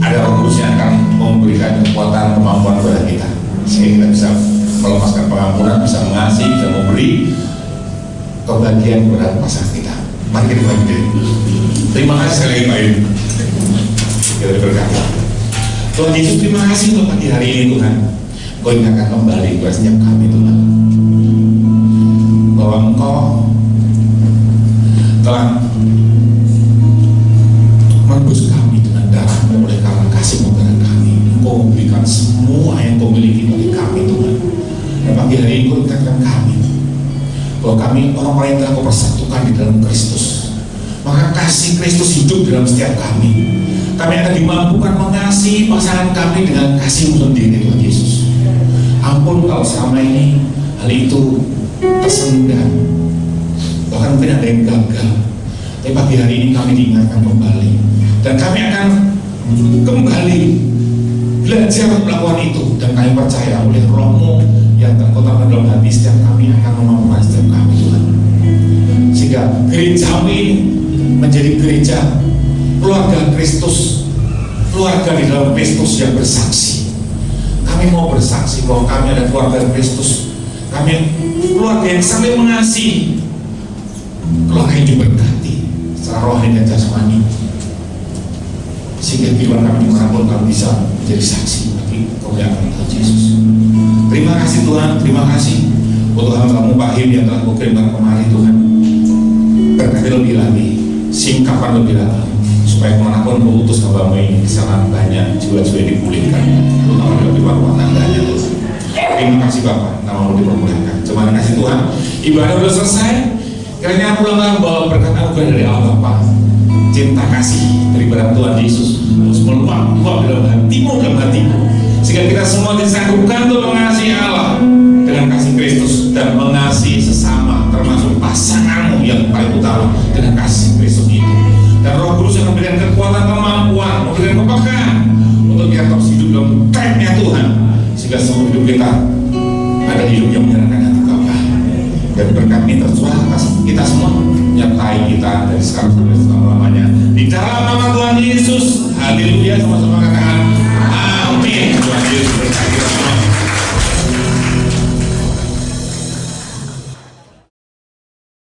Ada Roh Kudus yang akan memberikan kekuatan kemampuan kepada kita, sehingga kita bisa melepaskan pengampunan, bisa mengasihi, bisa memberi kebahagiaan kepada pasangan kita. Mari kita bagi. Terima kasih sekali lagi Pak Ibu. Kita berkata, Tuhan Yesus, terima kasih untuk pagi hari ini Tuhan. Kau ingatkan kembali kepada setiap kami Tuhan, bahwa Engkau telah menebus kami dengan darah-Mu oleh karena kasih-Mu kepada kami. Engkau memberikan semua yang Kau miliki bagi kami Tuhan. Dan pagi hari ini Kau ingatkan kami bahwa kami orang-orang yang telah Kau persatukan di dalam Kristus, maka kasih Kristus hidup dalam setiap kami. Kami akan dimampukan mengasihi pasangan kami dengan kasih-Mu sendiri Tuhan Yesus. Ampun kalau selama ini hal itu tersendat, bahkan mungkin ada yang gagal. Tapi pagi hari ini kami diingatkan kembali, dan kami akan kembali belajar melakukan itu, dan kami percaya oleh Roh-Mu yang terkotakkan dalam hati setiap kami akan memampukan setiap kami Tuhan, sehingga gereja ini menjadi gereja keluarga Kristus, keluarga di dalam Kristus yang bersaksi. Kami mau bersaksi bahwa kami ada keluarga Kristus, kami keluarga yang saling mengasihi, keluarga yang diberkati secara rohani dan jasmani, sehingga kehidupan kami dimanapun kami bisa menjadi saksi bagi kemuliaan Tuhan Yesus. Terima kasih Tuhan, terima kasih untuk hamba-Mu Pak Him yang telah Kau kirimkan kemari Tuhan. Berkati lebih lagi, singkapkan lebih lagi, supaya kemanapun Kau utus hamba-Mu ini di sana banyak jiwa-jiwa yang dipulihkan, terutama dalam kehidupan rumah tangganya Tuhan. Terima kasih Bapak, nama-Mu dipermuliakan. Terima kasih Tuhan, ibadah sudah selesai. Kiranya pulanglah bawa berkat anugerah dari Allah Bapa, cinta kasih daripada Tuhan Yesus harus meluap dalam hatimu, sehingga kita semua disanggup untuk mengasihi Allah dengan kasih Kristus dan mengasihi sesama, termasuk pasanganmu yang paling utama dengan kasih Kristus itu. Dan Roh Kudus yang memberikan kekuatan, kemampuan, memberikan kepekaan untuk kita terus hidup dalam track-nya Tuhan, sehingga semua hidup kita ada hidup yang menyenangkan hati Bapa. Dan berkat ini tercurah atas kita semua, menyertai kita dari sekarang sampai selama-lamanya. Di dalam nama Tuhan Yesus, haleluya, sama-sama katakan amin. Tuhan Yesus berkati.